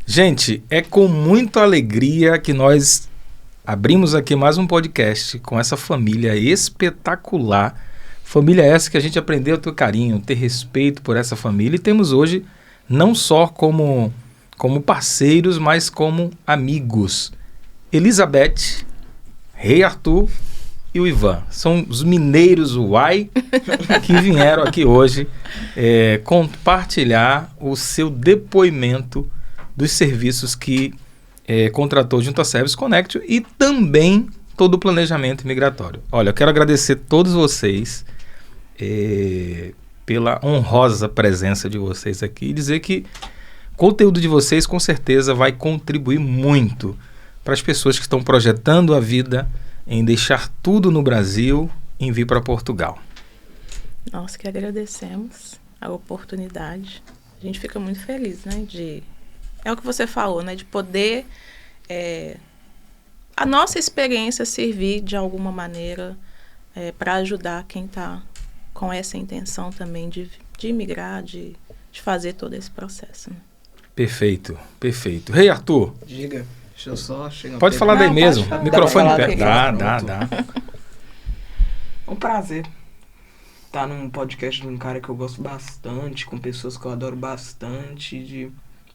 Gente, é com muita alegria que nós abrimos aqui mais um podcast com essa família espetacular. Família essa que a gente aprendeu a ter carinho, ter respeito por essa família. E temos hoje não só como parceiros, mas como amigos. Elizabeth, Rei Arthur e o Ivan. São os mineiros Uai que vieram aqui hoje compartilhar o seu depoimento dos serviços que contratou junto à Service Connect e também todo o planejamento migratório. Olha, eu quero agradecer a todos vocês pela honrosa presença de vocês aqui e dizer que o conteúdo de vocês com certeza vai contribuir muito para as pessoas que estão projetando a vida em deixar tudo no Brasil e vir para Portugal. Nós que agradecemos a oportunidade. A gente fica muito feliz, né? É o que você falou, né? De poder a nossa experiência servir de alguma maneira para ajudar quem está com essa intenção também de imigrar, de fazer todo esse processo. Né? Perfeito, perfeito. Rei Arthur. Diga, deixa eu só chegar. Pode falar daí mesmo. Falar. Microfone perto. Dá. Um prazer estar num podcast de um cara que eu gosto bastante, com pessoas que eu adoro bastante, de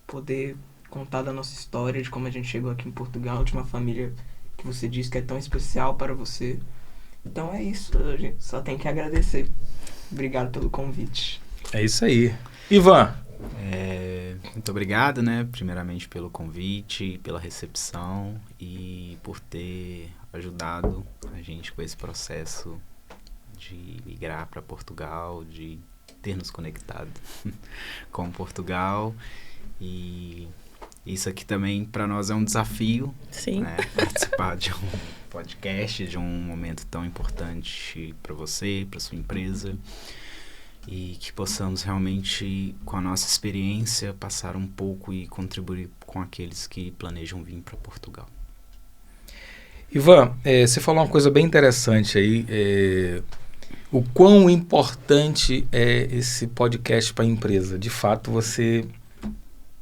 poder contar da nossa história, de como a gente chegou aqui em Portugal, de uma família que você disse que é tão especial para você. Então é isso, a gente só tem que agradecer. Obrigado pelo convite. É isso aí. Ivan. Muito obrigado, né? Primeiramente pelo convite, pela recepção e por ter ajudado a gente com esse processo de migrar para Portugal, de ter nos conectado com Portugal. E isso aqui também para nós é um desafio. Sim. Né? Participar de um podcast, de um momento tão importante para você, para sua empresa. E que possamos realmente, com a nossa experiência, passar um pouco e contribuir com aqueles que planejam vir para Portugal. Ivan, você falou uma coisa bem interessante aí, o quão importante é esse podcast para a empresa. De fato, você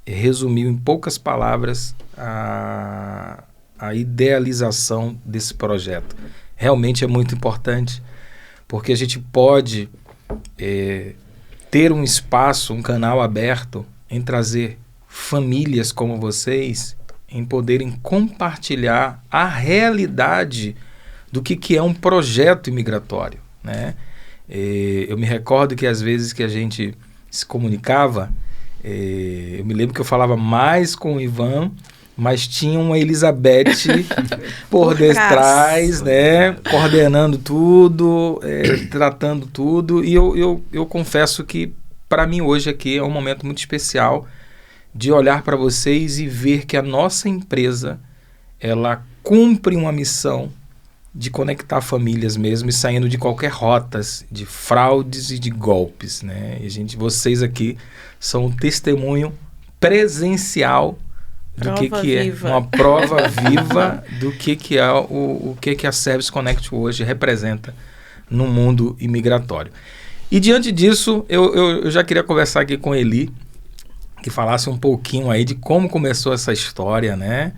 resumiu em poucas palavras a idealização desse projeto. Realmente é muito importante, porque a gente pode ter um espaço, um canal aberto em trazer famílias como vocês, em poderem compartilhar a realidade do que é um projeto imigratório, né? Eu me recordo que às vezes que a gente se comunicava, eu me lembro que eu falava mais com o Ivan, mas tinha uma Elizabeth por detrás, né, coordenando tudo, tratando tudo. E eu confesso que para mim hoje aqui é um momento muito especial de olhar para vocês e ver que a nossa empresa ela cumpre uma missão de conectar famílias mesmo e saindo de qualquer rotas de fraudes e de golpes, né? E vocês aqui são um testemunho presencial do que é uma prova viva do que é o que a Service Connect hoje representa no mundo imigratório. E diante disso, eu já queria conversar aqui com Eli, que falasse um pouquinho aí de como começou essa história, né?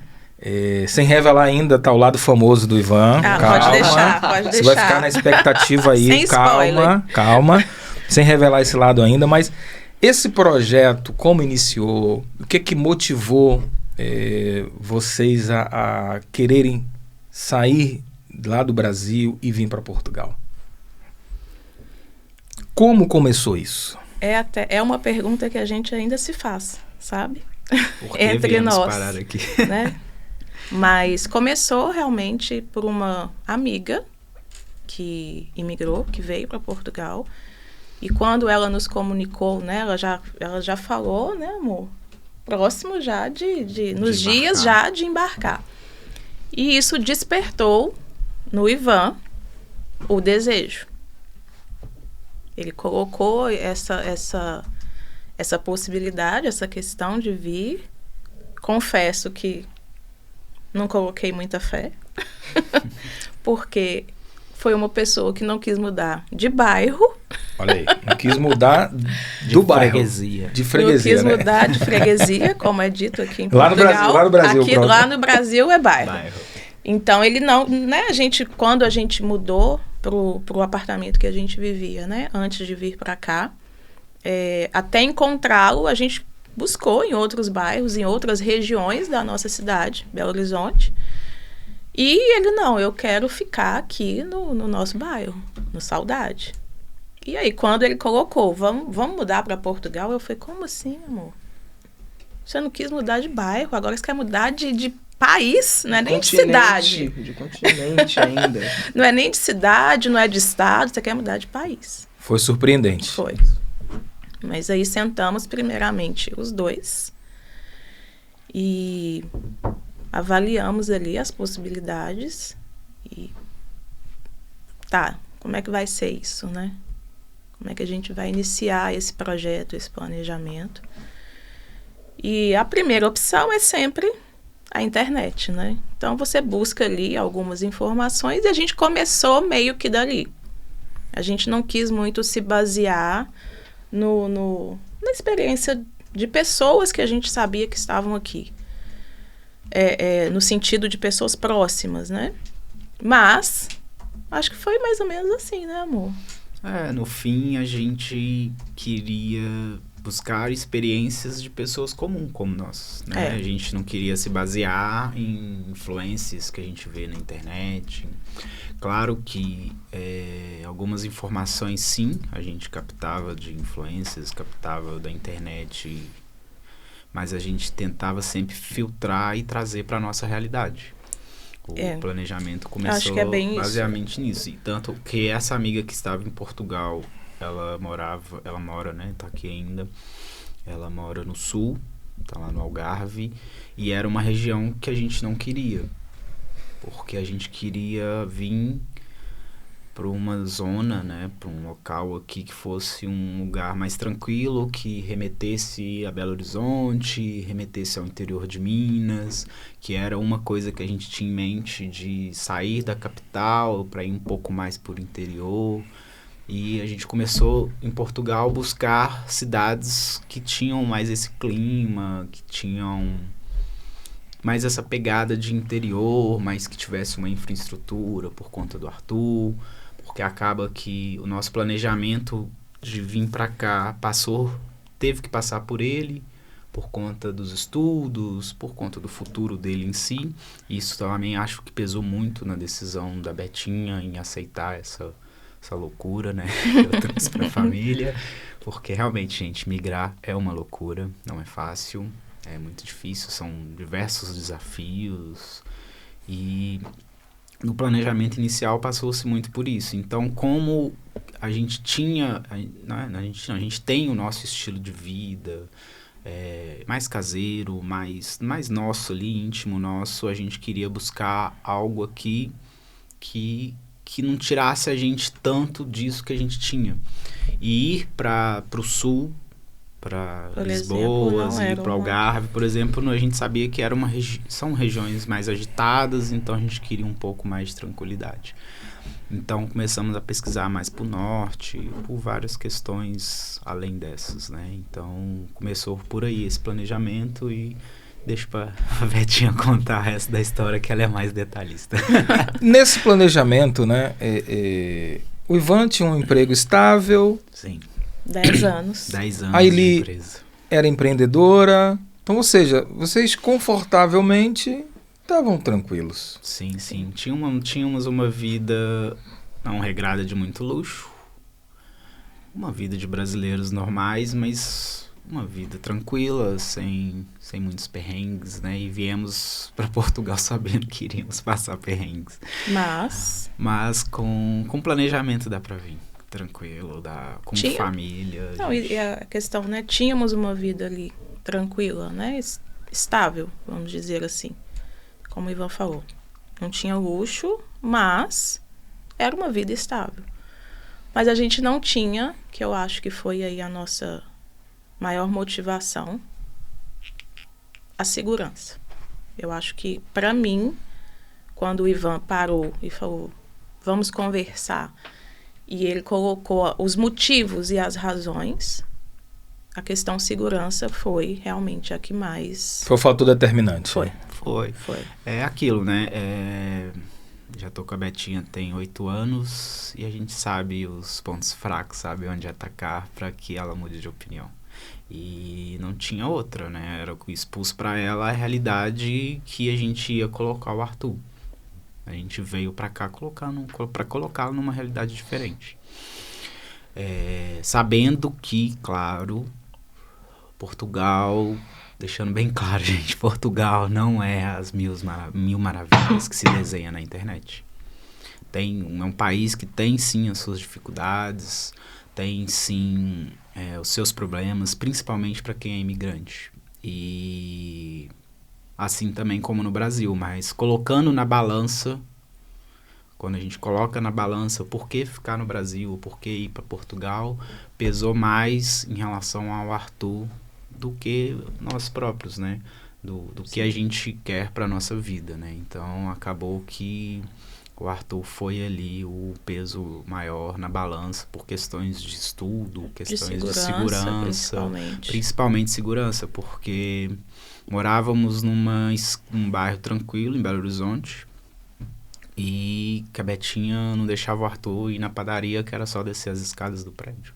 Sem revelar ainda, tá o lado famoso do Ivan. Calma. Pode deixar. Você vai ficar na expectativa aí. Sem spoiler. Calma. Sem revelar esse lado ainda, mas esse projeto, como iniciou? O que motivou vocês a quererem sair lá do Brasil e vir para Portugal? Como começou isso? É uma pergunta que a gente ainda se faz, sabe? Por que Entre viemos nós, parar aqui? né? Mas começou realmente por uma amiga que imigrou, que veio para Portugal. E quando ela nos comunicou, né? Ela já falou, né, amor? Próximo já nos dias já de embarcar. E isso despertou no Ivan o desejo. Ele colocou essa possibilidade, essa questão de vir. Confesso que não coloquei muita fé, porque foi uma pessoa que não quis mudar de bairro. Olha aí, não quis mudar do bairro. Freguesia. De freguesia, não quis né? mudar de freguesia, como é dito aqui em Lá no Portugal. Brasil, lá no Brasil, aqui, pronto. lá no Brasil é bairro. Bairro. Então, ele não, né, quando a gente mudou pro apartamento que a gente vivia, né, antes de vir para cá, até encontrá-lo, a gente buscou em outros bairros, em outras regiões da nossa cidade, Belo Horizonte, e ele, não, eu quero ficar aqui no nosso bairro, no Saudade. E aí, quando ele colocou, vamos mudar para Portugal, eu falei, como assim, amor? Você não quis mudar de bairro, agora você quer mudar de país, não é nem de cidade. De continente ainda. Não é nem de cidade, não é de estado, você quer mudar de país. Foi surpreendente. Foi. Mas aí sentamos primeiramente os dois e avaliamos ali as possibilidades e tá, como é que vai ser isso, né? Como é que a gente vai iniciar esse projeto, esse planejamento? E a primeira opção é sempre a internet, né? Então, você busca ali algumas informações e a gente começou meio que dali. A gente não quis muito se basear na experiência de pessoas que a gente sabia que estavam aqui. No sentido de pessoas próximas, né? Mas, acho que foi mais ou menos assim, né, amor? No fim, a gente queria buscar experiências de pessoas comuns como nós, né? A gente não queria se basear em influências que a gente vê na internet. Claro que algumas informações, sim, a gente captava de influências, captava da internet, mas a gente tentava sempre filtrar e trazer para a nossa realidade. O planejamento começou baseadamente nisso. E tanto que essa amiga que estava em Portugal, ela mora, né, tá aqui ainda, ela mora no sul, tá lá no Algarve, e era uma região que a gente não queria, porque a gente queria vir para uma zona, né, para um local aqui que fosse um lugar mais tranquilo, que remetesse a Belo Horizonte, remetesse ao interior de Minas, que era uma coisa que a gente tinha em mente de sair da capital para ir um pouco mais por interior. E a gente começou em Portugal a buscar cidades que tinham mais esse clima, que tinham mais essa pegada de interior, mas que tivesse uma infraestrutura por conta do Arthur, porque acaba que o nosso planejamento de vir para cá teve que passar por ele, por conta dos estudos, por conta do futuro dele em si. E isso também acho que pesou muito na decisão da Betinha em aceitar essa loucura, né, que eu trouxe para a família, porque realmente, gente, migrar é uma loucura, não é fácil, é muito difícil, são diversos desafios, e no planejamento inicial passou-se muito por isso. Então, como a gente a gente tem o nosso estilo de vida, mais caseiro, mais nosso ali, íntimo nosso, a gente queria buscar algo aqui que não tirasse a gente tanto disso que a gente tinha. E ir para o sul, para Lisboa e para o Algarve, por exemplo, a gente sabia que são regiões mais agitadas, então a gente queria um pouco mais de tranquilidade. Então começamos a pesquisar mais para o norte, por várias questões além dessas, né? Então começou por aí esse planejamento e deixa para a Betinha contar o resto da história, que ela é mais detalhista. Nesse planejamento, né, o Ivan tinha um emprego estável. Sim. 10 anos. 10 anos Aí de ele empresa. era empreendedora. Então, ou seja, vocês confortavelmente estavam tranquilos. Sim. Tínhamos uma vida não regrada de muito luxo. Uma vida de brasileiros normais, mas uma vida tranquila, sem muitos perrengues, né? E viemos para Portugal sabendo que iríamos passar perrengues. Mas com planejamento dá para vir. Tranquilo, com família. Não, e a questão, né? Tínhamos uma vida ali tranquila, né? Estável, vamos dizer assim. Como o Ivan falou. Não tinha luxo, mas era uma vida estável. Mas a gente não tinha, que eu acho que foi aí a nossa maior motivação, a segurança. Eu acho que, para mim, quando o Ivan parou e falou, vamos conversar, E ele colocou os motivos e as razões. A questão segurança foi realmente a que mais... Foi o fator determinante. Foi. É aquilo, né? Já tô com a Betinha tem 8 anos e a gente sabe os pontos fracos, sabe onde atacar para que ela mude de opinião. E não tinha outra, né? Era expus para ela a realidade que a gente ia colocar o Arthur. A gente veio para cá para colocá-lo numa realidade diferente. Sabendo que, claro, Portugal, deixando bem claro, gente, Portugal não é as mil maravilhas que se desenha na internet. É um país que tem sim as suas dificuldades, tem sim os seus problemas, principalmente para quem é imigrante. E assim também como no Brasil, mas colocando na balança, quando a gente coloca na balança por que ficar no Brasil, por que ir para Portugal, pesou mais em relação ao Arthur do que nós próprios, né? Do que a gente quer para nossa vida, né? Então, acabou que o Arthur foi ali o peso maior na balança por questões de estudo, questões de segurança, principalmente segurança, porque morávamos num bairro tranquilo, em Belo Horizonte, e que a Betinha não deixava o Arthur ir na padaria, que era só descer as escadas do prédio.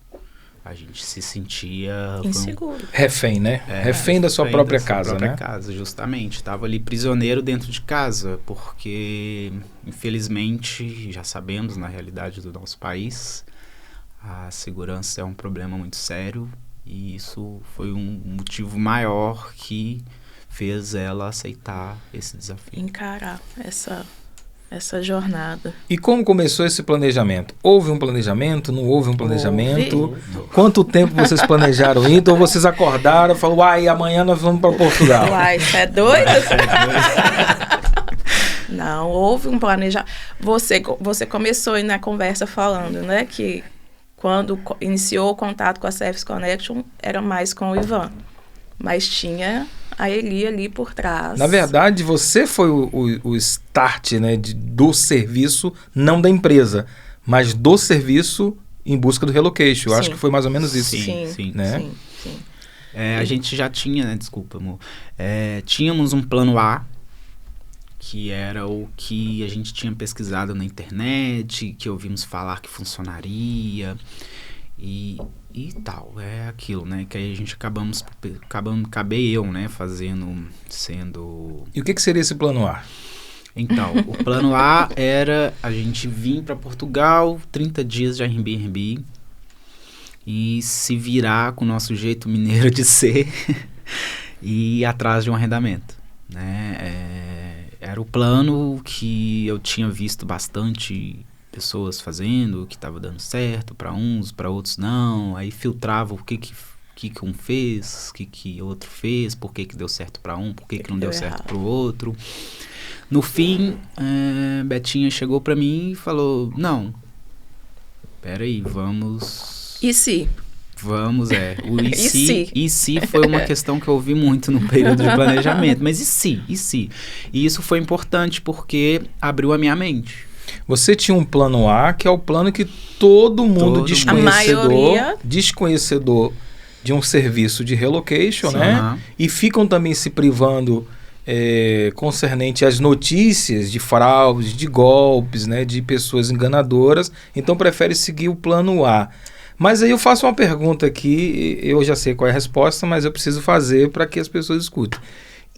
A gente se sentia... inseguro. Refém, né? Refém da sua própria casa, né? Da própria casa, justamente. Estava ali prisioneiro dentro de casa, porque, infelizmente, já sabemos, na realidade do nosso país, a segurança é um problema muito sério, e isso foi um motivo maior que fez ela aceitar esse desafio. Encarar essa jornada. E como começou esse planejamento? Houve um planejamento? Não houve um planejamento? Houve. Quanto tempo vocês planejaram isso? Ou vocês acordaram e falaram, amanhã nós vamos para Portugal? Você é doido? Não, houve um planejamento. Você começou aí na conversa falando, né, que quando iniciou o contato com a Service Connection, era mais com o Ivan. Mas tinha a Eli ali por trás. Na verdade, você foi o start, né, do serviço, não da empresa, mas do serviço em busca do relocation. Eu acho que foi mais ou menos isso. Sim. Né? Sim. A gente já tinha, né, desculpa, amor, tínhamos um plano A, que era o que a gente tinha pesquisado na internet, que ouvimos falar que funcionaria, e tal, é aquilo, né, que aí a gente acabei eu, né, sendo... E o que seria esse plano A? Então, o plano A era a gente vir para Portugal, 30 dias de Airbnb, e se virar com o nosso jeito mineiro de ser, e ir atrás de um arrendamento, né, era o plano que eu tinha visto bastante pessoas fazendo, que estava dando certo para uns, para outros não, aí filtrava o que um fez, o que outro fez, por que deu certo para um, por que não deu certo para o outro. No fim, Betinha chegou para mim e falou, não, peraí, vamos... E se? Vamos, o e se foi uma questão que eu ouvi muito no período de planejamento, mas e se? E isso foi importante porque abriu a minha mente. Você tinha um plano A, que é o plano que todo mundo desconhecedor de um serviço de relocation, sim, né? E ficam também se privando concernente às notícias de fraudes, de golpes, né? De pessoas enganadoras. Então prefere seguir o plano A. Mas aí eu faço uma pergunta aqui, eu já sei qual é a resposta, mas eu preciso fazer para que as pessoas escutem.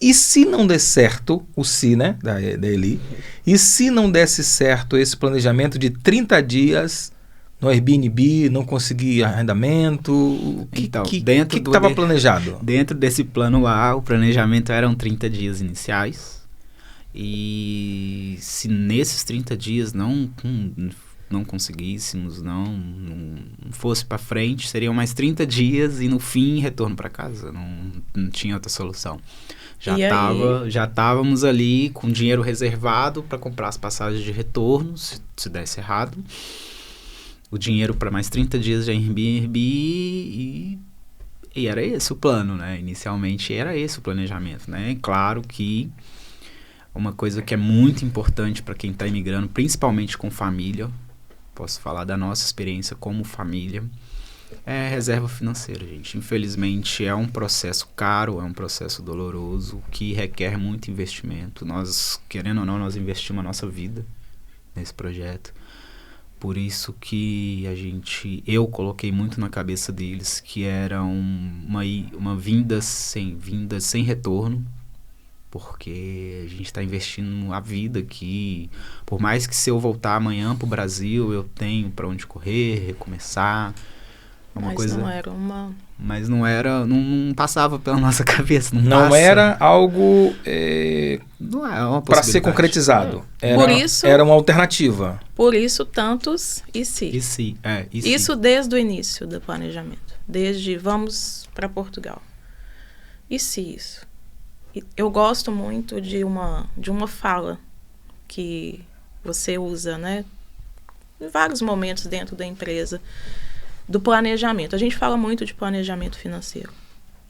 E se não der certo, o se, né, da Eli, e se não desse certo esse planejamento de 30 dias no Airbnb, não conseguir arrendamento, o que estava planejado? Dentro desse plano A, o planejamento eram 30 dias iniciais, e se nesses 30 dias não conseguíssemos, não fosse para frente, seriam mais 30 dias e no fim retorno para casa, não tinha outra solução. Já estávamos ali com dinheiro reservado para comprar as passagens de retorno, se desse errado. O dinheiro para mais 30 dias de Airbnb e era esse o plano, né? Inicialmente era esse o planejamento, né? Claro que uma coisa que é muito importante para quem está imigrando, principalmente com família, posso falar da nossa experiência como família, é reserva financeira, gente. Infelizmente é um processo caro, é um processo doloroso, que requer muito investimento. Nós, querendo ou não, nós investimos a nossa vida nesse projeto. Por isso que eu coloquei muito na cabeça deles que era uma vinda sem retorno, porque a gente está investindo a vida aqui. Por mais que se eu voltar amanhã para o Brasil, eu tenho para onde correr, recomeçar. Mas não passava pela nossa cabeça. Não era algo não é uma para ser concretizado. Era uma alternativa. Por isso, tantos e se. Isso desde o início do planejamento. Desde vamos para Portugal. E se isso? Eu gosto muito de uma fala que você usa, né, em vários momentos dentro da empresa, do planejamento. A gente fala muito de planejamento financeiro.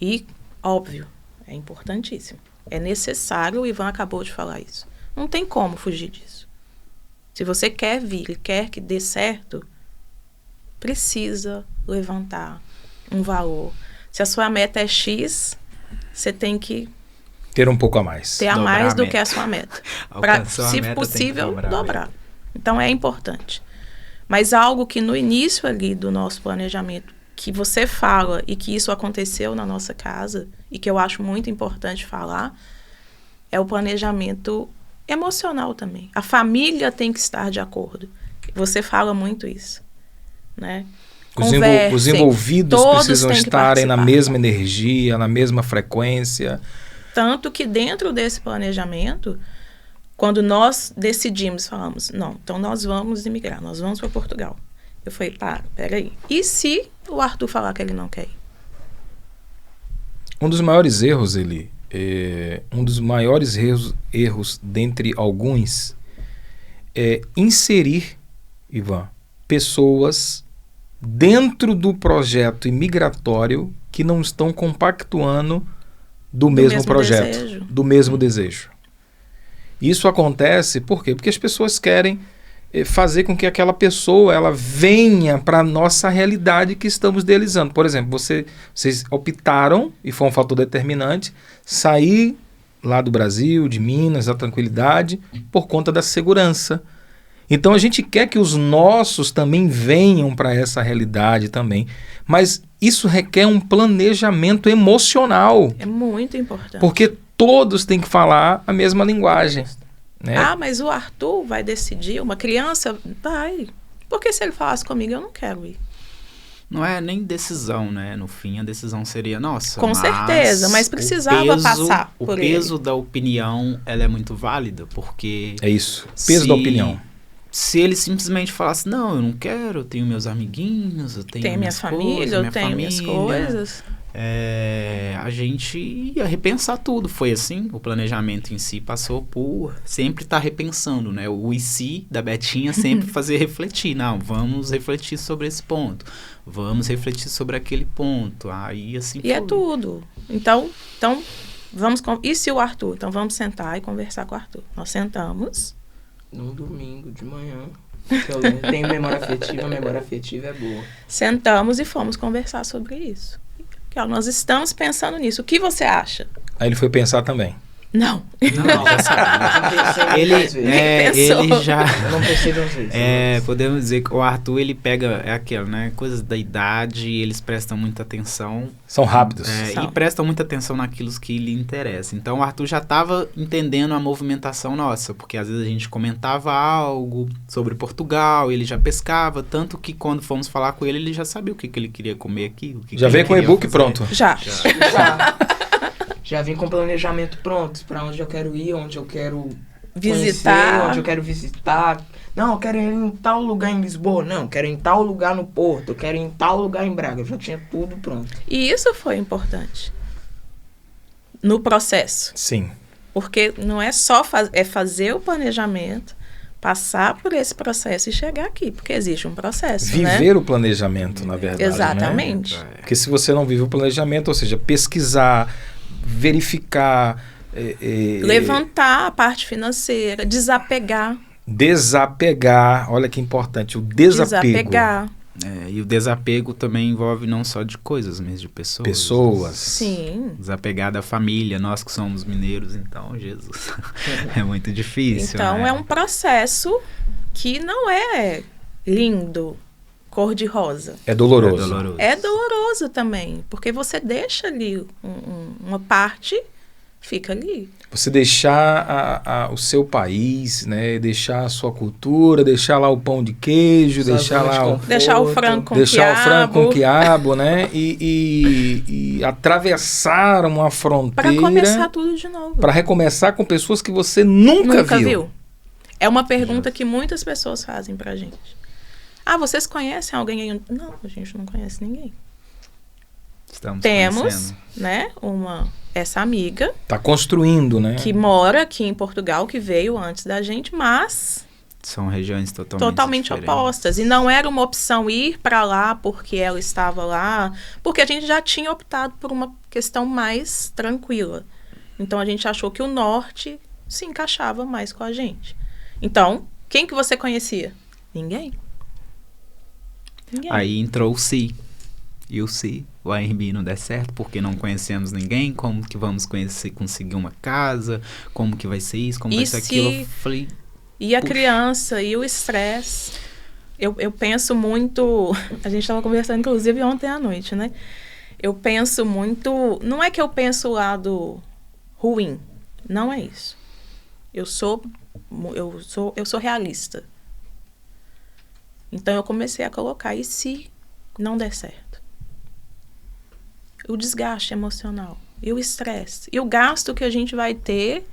E, óbvio, é importantíssimo. É necessário, o Ivan acabou de falar isso. Não tem como fugir disso. Se você quer vir e quer que dê certo, precisa levantar um valor. Se a sua meta é X, você tem que ter um pouco a mais. Ter a mais do que a sua meta. Para, se possível, dobrar. Então, é importante. Mas algo que no início ali do nosso planejamento, que você fala e que isso aconteceu na nossa casa, e que eu acho muito importante falar, é o planejamento emocional também. A família tem que estar de acordo. Você fala muito isso, né? Os envolvidos precisam estarem na mesma energia, na mesma frequência. Tanto que dentro desse planejamento, quando nós decidimos, falamos, não, então nós vamos imigrar, nós vamos para Portugal. Eu falei, peraí. E se o Arthur falar que ele não quer ir? Um dos maiores erros, erros dentre alguns, é inserir, Ivan, pessoas dentro do projeto imigratório que não estão compactuando do mesmo projeto, do mesmo desejo. Isso acontece por quê? Porque as pessoas querem fazer com que aquela pessoa ela venha para a nossa realidade que estamos idealizando. Por exemplo, vocês optaram, e foi um fator determinante, sair lá do Brasil, de Minas, da tranquilidade, por conta da segurança. Então a gente quer que os nossos também venham para essa realidade também. Mas isso requer um planejamento emocional. É muito importante. Porque todos têm que falar a mesma linguagem. Né? Mas o Arthur vai decidir, uma criança vai. Porque se ele falasse comigo, eu não quero ir. Não é nem decisão, né? No fim, a decisão seria nossa. Com certeza, mas precisava passar por ele. O peso da opinião, ela é muito válida, porque... É isso, peso da opinião. Se ele simplesmente falasse, não, eu não quero, eu tenho meus amiguinhos, eu tenho minha família, eu tenho minhas coisas... a gente ia repensar tudo. Foi assim, o planejamento em si passou por sempre estar repensando, né? O e se da Betinha sempre fazer refletir. Não, vamos refletir sobre esse ponto. Vamos refletir sobre aquele ponto. Aí assim foi. É tudo. Então vamos... E se o Arthur? Então vamos sentar e conversar com o Arthur. Nós sentamos. No domingo de manhã. Eu tenho memória afetiva é boa. Sentamos e fomos conversar sobre isso. Nós estamos pensando nisso. O que você acha? Aí ele foi pensar também. Não. Não, já sabe. Ele já... Eu não pensei duas vezes. Podemos dizer que o Arthur, ele pega aquilo, né? Coisas da idade, eles prestam muita atenção. São rápidos. E prestam muita atenção naquilo que lhe interessa. Então, o Arthur já estava entendendo a movimentação nossa, porque às vezes a gente comentava algo sobre Portugal, ele já pescava, tanto que quando fomos falar com ele já sabia o que ele queria comer aqui. Já veio com o e-book pronto? Já. Já vim com planejamento pronto, para onde eu quero ir, onde eu quero visitar, conhecer, onde eu quero visitar. Não, eu quero ir em tal lugar em Lisboa. Não, eu quero ir em tal lugar no Porto. Eu quero ir em tal lugar em Braga. Eu já tinha tudo pronto. E isso foi importante no processo. Sim. Porque não é só fazer o planejamento, passar por esse processo e chegar aqui, porque existe um processo, Viver o planejamento, na verdade. Exatamente. Né? Porque se você não vive o planejamento, ou seja, pesquisar, verificar... levantar a parte financeira, desapegar. Desapegar, olha que importante, o desapego. Desapegar. E o desapego também envolve não só de coisas, mas de pessoas. Pessoas. Sim. Desapegar da família, nós que somos mineiros, então, Jesus, é muito difícil. Então, né? é um processo que não é lindo, cor-de-rosa. É doloroso. É doloroso também, porque você deixa ali uma parte, fica ali. Você deixar o seu país, né? Deixar a sua cultura, deixar lá o pão de queijo, Sua deixar zona de lá conforto. Deixar o frango com deixar o frango com quiabo. quiabo, né? E atravessar uma Para fronteira começar tudo de novo. para recomeçar com pessoas que você nunca viu. É uma pergunta que muitas pessoas fazem pra gente. Ah, vocês conhecem alguém aí? Não, a gente não conhece ninguém. Estamos Temos, conhecendo. né, essa amiga Tá construindo, né? que mora aqui em Portugal, que veio antes da gente, mas São regiões totalmente diferentes. opostas. E não era uma opção ir para lá porque ela estava lá, porque a gente já tinha optado por uma questão mais tranquila. Então a gente achou que o norte se encaixava mais com a gente. Então, quem que você conhecia? Ninguém. Aí entrou o Si. E o Si, o Airbnb não der certo porque não conhecemos ninguém. Como que vamos conseguir uma casa? Como que vai ser isso? Como vai ser aquilo? Eu falei, E a puxa. criança, e o estresse. Eu penso muito... A gente estava conversando, inclusive, ontem à noite, né? Eu penso muito... Não é que eu penso o lado ruim. Não é isso. Eu sou realista. Então, eu comecei a colocar, e se não der certo? O desgaste emocional, e o estresse, e o gasto que a gente vai ter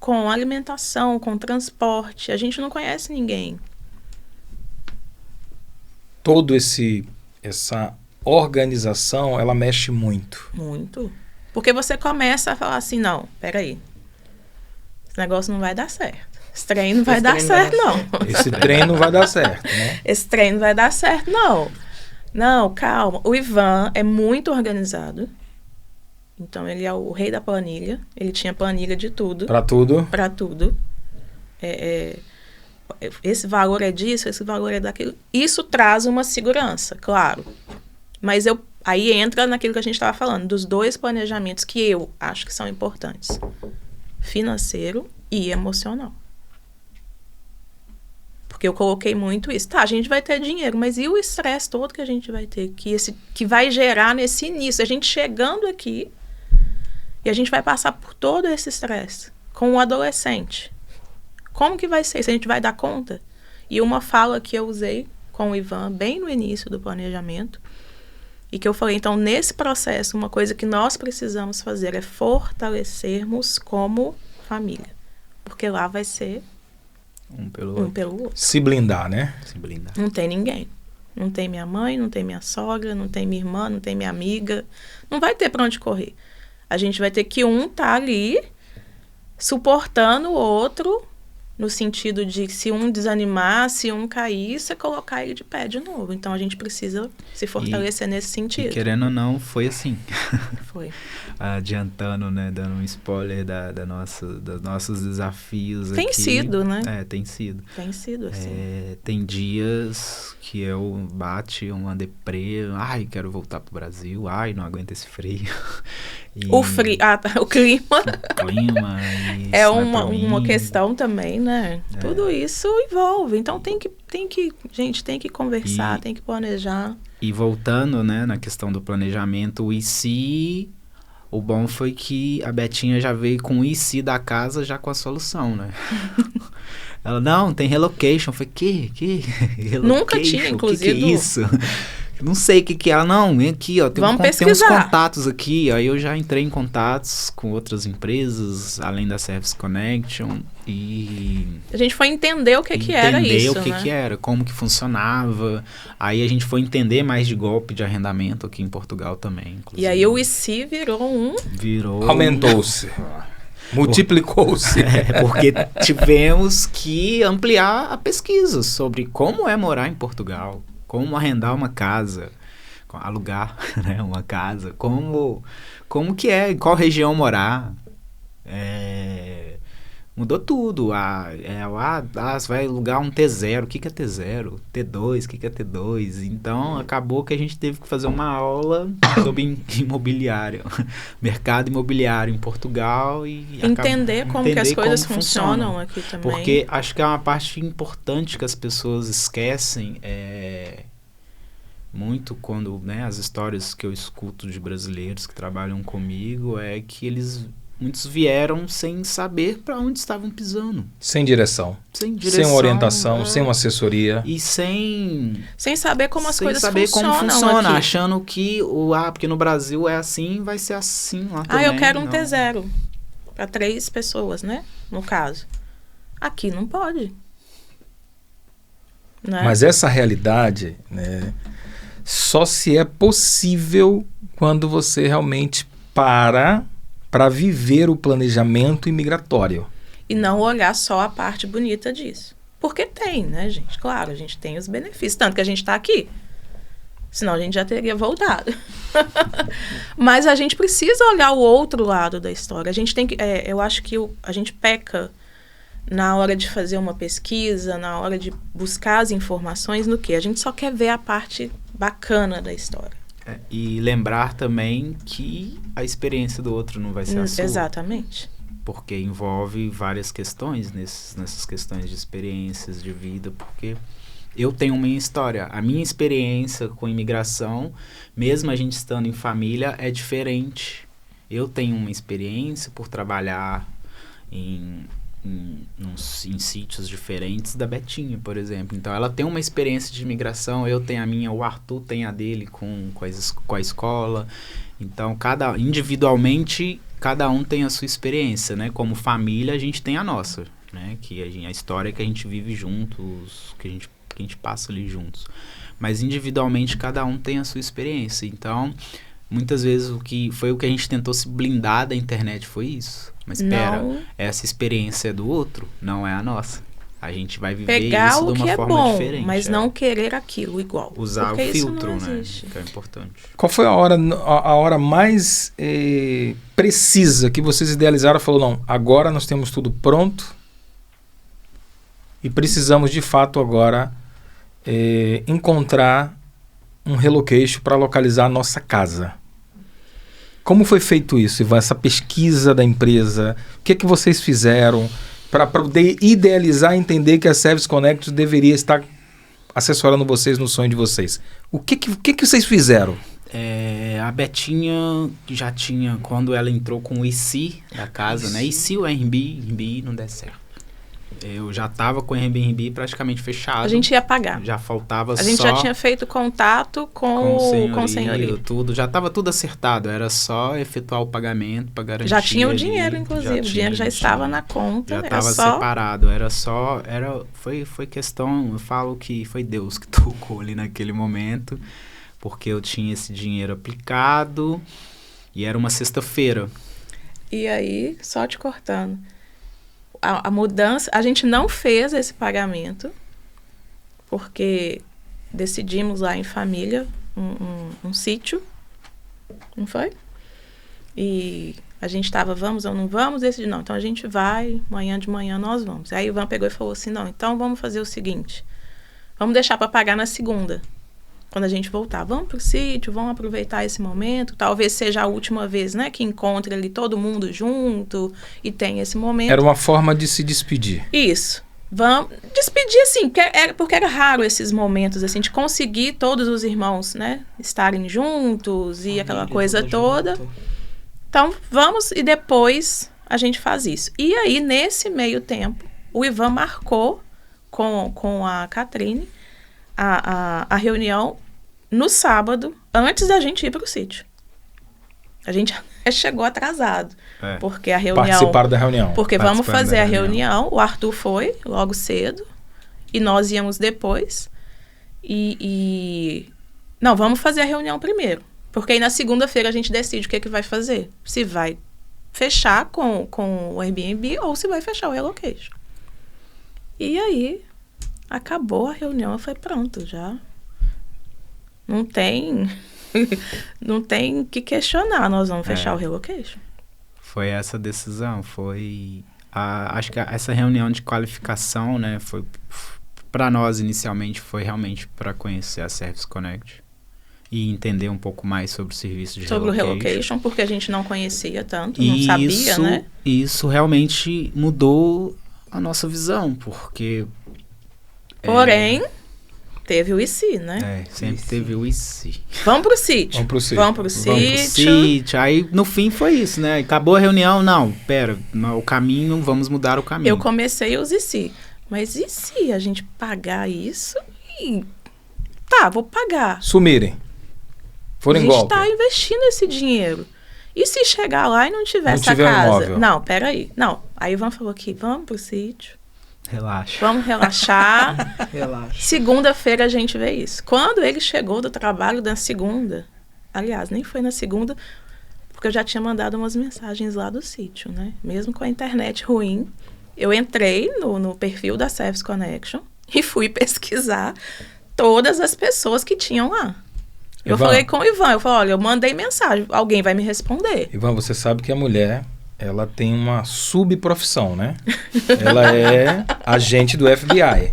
com alimentação, com transporte. A gente não conhece ninguém. Essa organização, ela mexe muito. Muito. Porque você começa a falar assim, não, peraí. Esse negócio não vai dar certo. Esse trem não vai dar certo, não. Esse trem não vai dar certo, né? Esse trem não vai dar certo, não. Não, calma. O Ivan é muito organizado. Então, ele é o rei da planilha. Ele tinha planilha de tudo. Para tudo. Para tudo. Esse valor é disso, esse valor é daquilo. Isso traz uma segurança, claro. Mas aí entra naquilo que a gente estava falando, dos dois planejamentos que eu acho que são importantes. Financeiro e emocional. Porque eu coloquei muito isso. Tá, a gente vai ter dinheiro, mas e o estresse todo que a gente vai ter? Que vai gerar nesse início? A gente chegando aqui e a gente vai passar por todo esse estresse com um adolescente. Como que vai ser? Se a gente vai dar conta? E uma fala que eu usei com o Ivan bem no início do planejamento e que eu falei, então, nesse processo, uma coisa que nós precisamos fazer é fortalecermos como família. Porque lá vai ser um pelo outro. Se blindar, né? Se blindar. Não tem ninguém. Não tem minha mãe, não tem minha sogra, não tem minha irmã, não tem minha amiga. Não vai ter para onde correr. A gente vai ter que tá ali suportando o outro, no sentido de se um desanimar, se um cair, você colocar ele de pé de novo. Então a gente precisa se fortalecer nesse sentido. E querendo ou não, foi assim. Foi. Adiantando, né, dando um spoiler dos nossos desafios tem aqui. Sido, né? Tem sido. Tem sido, assim. Tem dias que eu bate uma deprê, ai, quero voltar pro Brasil, ai, não aguento esse frio. O frio, o clima. O clima. É uma questão também, né? Tudo isso envolve. Então tem que conversar, tem que planejar. E voltando, né, na questão do planejamento, o IC, o bom foi que a Betinha já veio com o IC da casa já com a solução, né? Ela, não, tem relocation. Eu falei, que? Nunca tinha, inclusive. Que é isso? Não sei o que é. Ela, não, vem aqui, ó. Tem uns contatos aqui. Aí eu já entrei em contatos com outras empresas, além da Service Connection. E a gente foi entender o que era isso, entender o que era, como que funcionava. Aí a gente foi entender mais de golpe de arrendamento aqui em Portugal também, inclusive. E aí o IC virou aumentou-se. Multiplicou-se. Porque tivemos que ampliar a pesquisa sobre como é morar em Portugal, como arrendar uma casa, alugar, né, uma casa, como que é, em qual região morar, Mudou tudo. Você vai alugar um T0. O que é T0? T2, o que é T2? Então, acabou que a gente teve que fazer uma aula sobre imobiliário. Mercado imobiliário em Portugal. E entender como que as coisas funcionam aqui também. Porque acho que é uma parte importante que as pessoas esquecem. Muito quando, né, as histórias que eu escuto de brasileiros que trabalham comigo é que muitos vieram sem saber para onde estavam pisando. Sem direção. Sem uma orientação, sem uma assessoria. E sem saber como as coisas saber funcionam. Como funciona, aqui. achando que porque no Brasil é assim, vai ser assim lá também. Eu quero um T0 para 3 pessoas, né? No caso. Aqui não pode. Né? Mas essa realidade, né, só se é possível quando você realmente para viver o planejamento imigratório. E não olhar só a parte bonita disso. Porque tem, né, gente? Claro, a gente tem os benefícios. Tanto que a gente está aqui. Senão a gente já teria voltado. Mas a gente precisa olhar o outro lado da história. A gente tem que... eu acho que a gente peca na hora de fazer uma pesquisa, na hora de buscar as informações no quê? A gente só quer ver a parte bacana da história. E lembrar também que a experiência do outro não vai ser a sua. Exatamente. Porque envolve várias questões nessas questões de experiências de vida, porque eu tenho uma história. A minha experiência com imigração, mesmo a gente estando em família, é diferente. Eu tenho uma experiência por trabalhar em sítios diferentes da Betinha, por exemplo. Então, ela tem uma experiência de imigração, eu tenho a minha, o Arthur tem a dele com a escola. Então, individualmente, cada um tem a sua experiência, né? Como família, a gente tem a nossa, né? Que a história que a gente vive juntos, que a gente passa ali juntos. Mas, individualmente, cada um tem a sua experiência. Então, muitas vezes, o que a gente tentou se blindar da internet foi isso. Mas espera, essa experiência é do outro, não é a nossa. A gente vai viver pegar isso de uma forma diferente. Mas não querer aquilo igual. Usar o filtro, né? Que é importante. Qual foi a hora mais precisa que vocês idealizaram e falaram, não, agora nós temos tudo pronto e precisamos de fato agora encontrar um relocation para localizar a nossa casa? Como foi feito isso, Ivan? Essa pesquisa da empresa, o que vocês fizeram para poder idealizar e entender que a Service Connect deveria estar assessorando vocês no sonho de vocês? O que vocês fizeram? A Betinha já tinha, quando ela entrou com o IC da casa, né? E se o Airbnb não der certo? Eu já estava com o Airbnb praticamente fechado. A gente ia pagar. Já faltava só... A gente já tinha feito contato com o senhorio. Tudo, já estava tudo acertado. Era só efetuar o pagamento para garantir. Já tinha o dinheiro, inclusive. O dinheiro já estava na conta. Já estava separado. Foi questão... Eu falo que foi Deus que tocou ali naquele momento. Porque eu tinha esse dinheiro aplicado. E era uma sexta-feira. E aí, só te cortando... A mudança, a gente não fez esse pagamento, porque decidimos lá em família um sítio, não foi? E a gente estava, vamos ou não vamos? Decidiu, não, então a gente vai, amanhã de manhã nós vamos. Aí o Ivan pegou e falou assim, não, então vamos fazer o seguinte, vamos deixar para pagar na segunda. Quando a gente voltar, vamos pro sítio, vamos aproveitar esse momento. Talvez seja a última vez, né, que encontre ali todo mundo junto e tem esse momento. Era uma forma de se despedir. Isso. Vamos despedir, assim, porque era raro esses momentos, assim, de conseguir todos os irmãos, né, estarem juntos e aquela coisa toda. Junto. Então, vamos e depois a gente faz isso. E aí, nesse meio tempo, o Ivan marcou com a Catrine a reunião no sábado, antes da gente ir para o sítio. A gente chegou atrasado. Porque a reunião... Participaram da reunião. Porque vamos fazer a reunião. O Arthur foi logo cedo. E nós íamos depois. Não, vamos fazer a reunião primeiro. Porque aí na segunda-feira a gente decide o que vai fazer. Se vai fechar com o Airbnb ou se vai fechar o relocation. E aí... Acabou a reunião, eu falei, pronto, já não tem que questionar, nós vamos fechar o relocation. Foi essa decisão, foi acho que essa reunião de qualificação, né, foi para nós inicialmente foi realmente para conhecer a Service Connect e entender um pouco mais sobre o serviço de sobre relocation. o relocation, porque a gente não conhecia tanto, não sabia, né? Isso realmente mudou a nossa visão, porque... Porém, teve o IC, né? Sempre teve o IC. Vamos pro sítio. Vamos pro sítio. Aí, no fim, foi isso, né? Acabou a reunião, não, pera, o caminho, vamos mudar o caminho. Eu comecei os IC. Mas e se a gente pagar isso e... Tá, vou pagar. Sumirem. Forem golpe. A gente tá investindo esse dinheiro. E se chegar lá e não tiver essa tiver casa? imóvel. Não, peraí. Não. Aí o Ivan falou aqui, vamos pro sítio. Relaxa. Vamos relaxar. Relaxa. Segunda-feira a gente vê isso. Quando ele chegou do trabalho na segunda, aliás, nem foi na segunda, porque eu já tinha mandado umas mensagens lá do sítio, né? Mesmo com a internet ruim, eu entrei no perfil da Service Connection e fui pesquisar todas as pessoas que tinham lá. Eu falei com o Ivan, eu falei, olha, eu mandei mensagem, alguém vai me responder. Ivan, você sabe que a mulher, ela tem uma subprofissão, né? Ela é agente do FBI.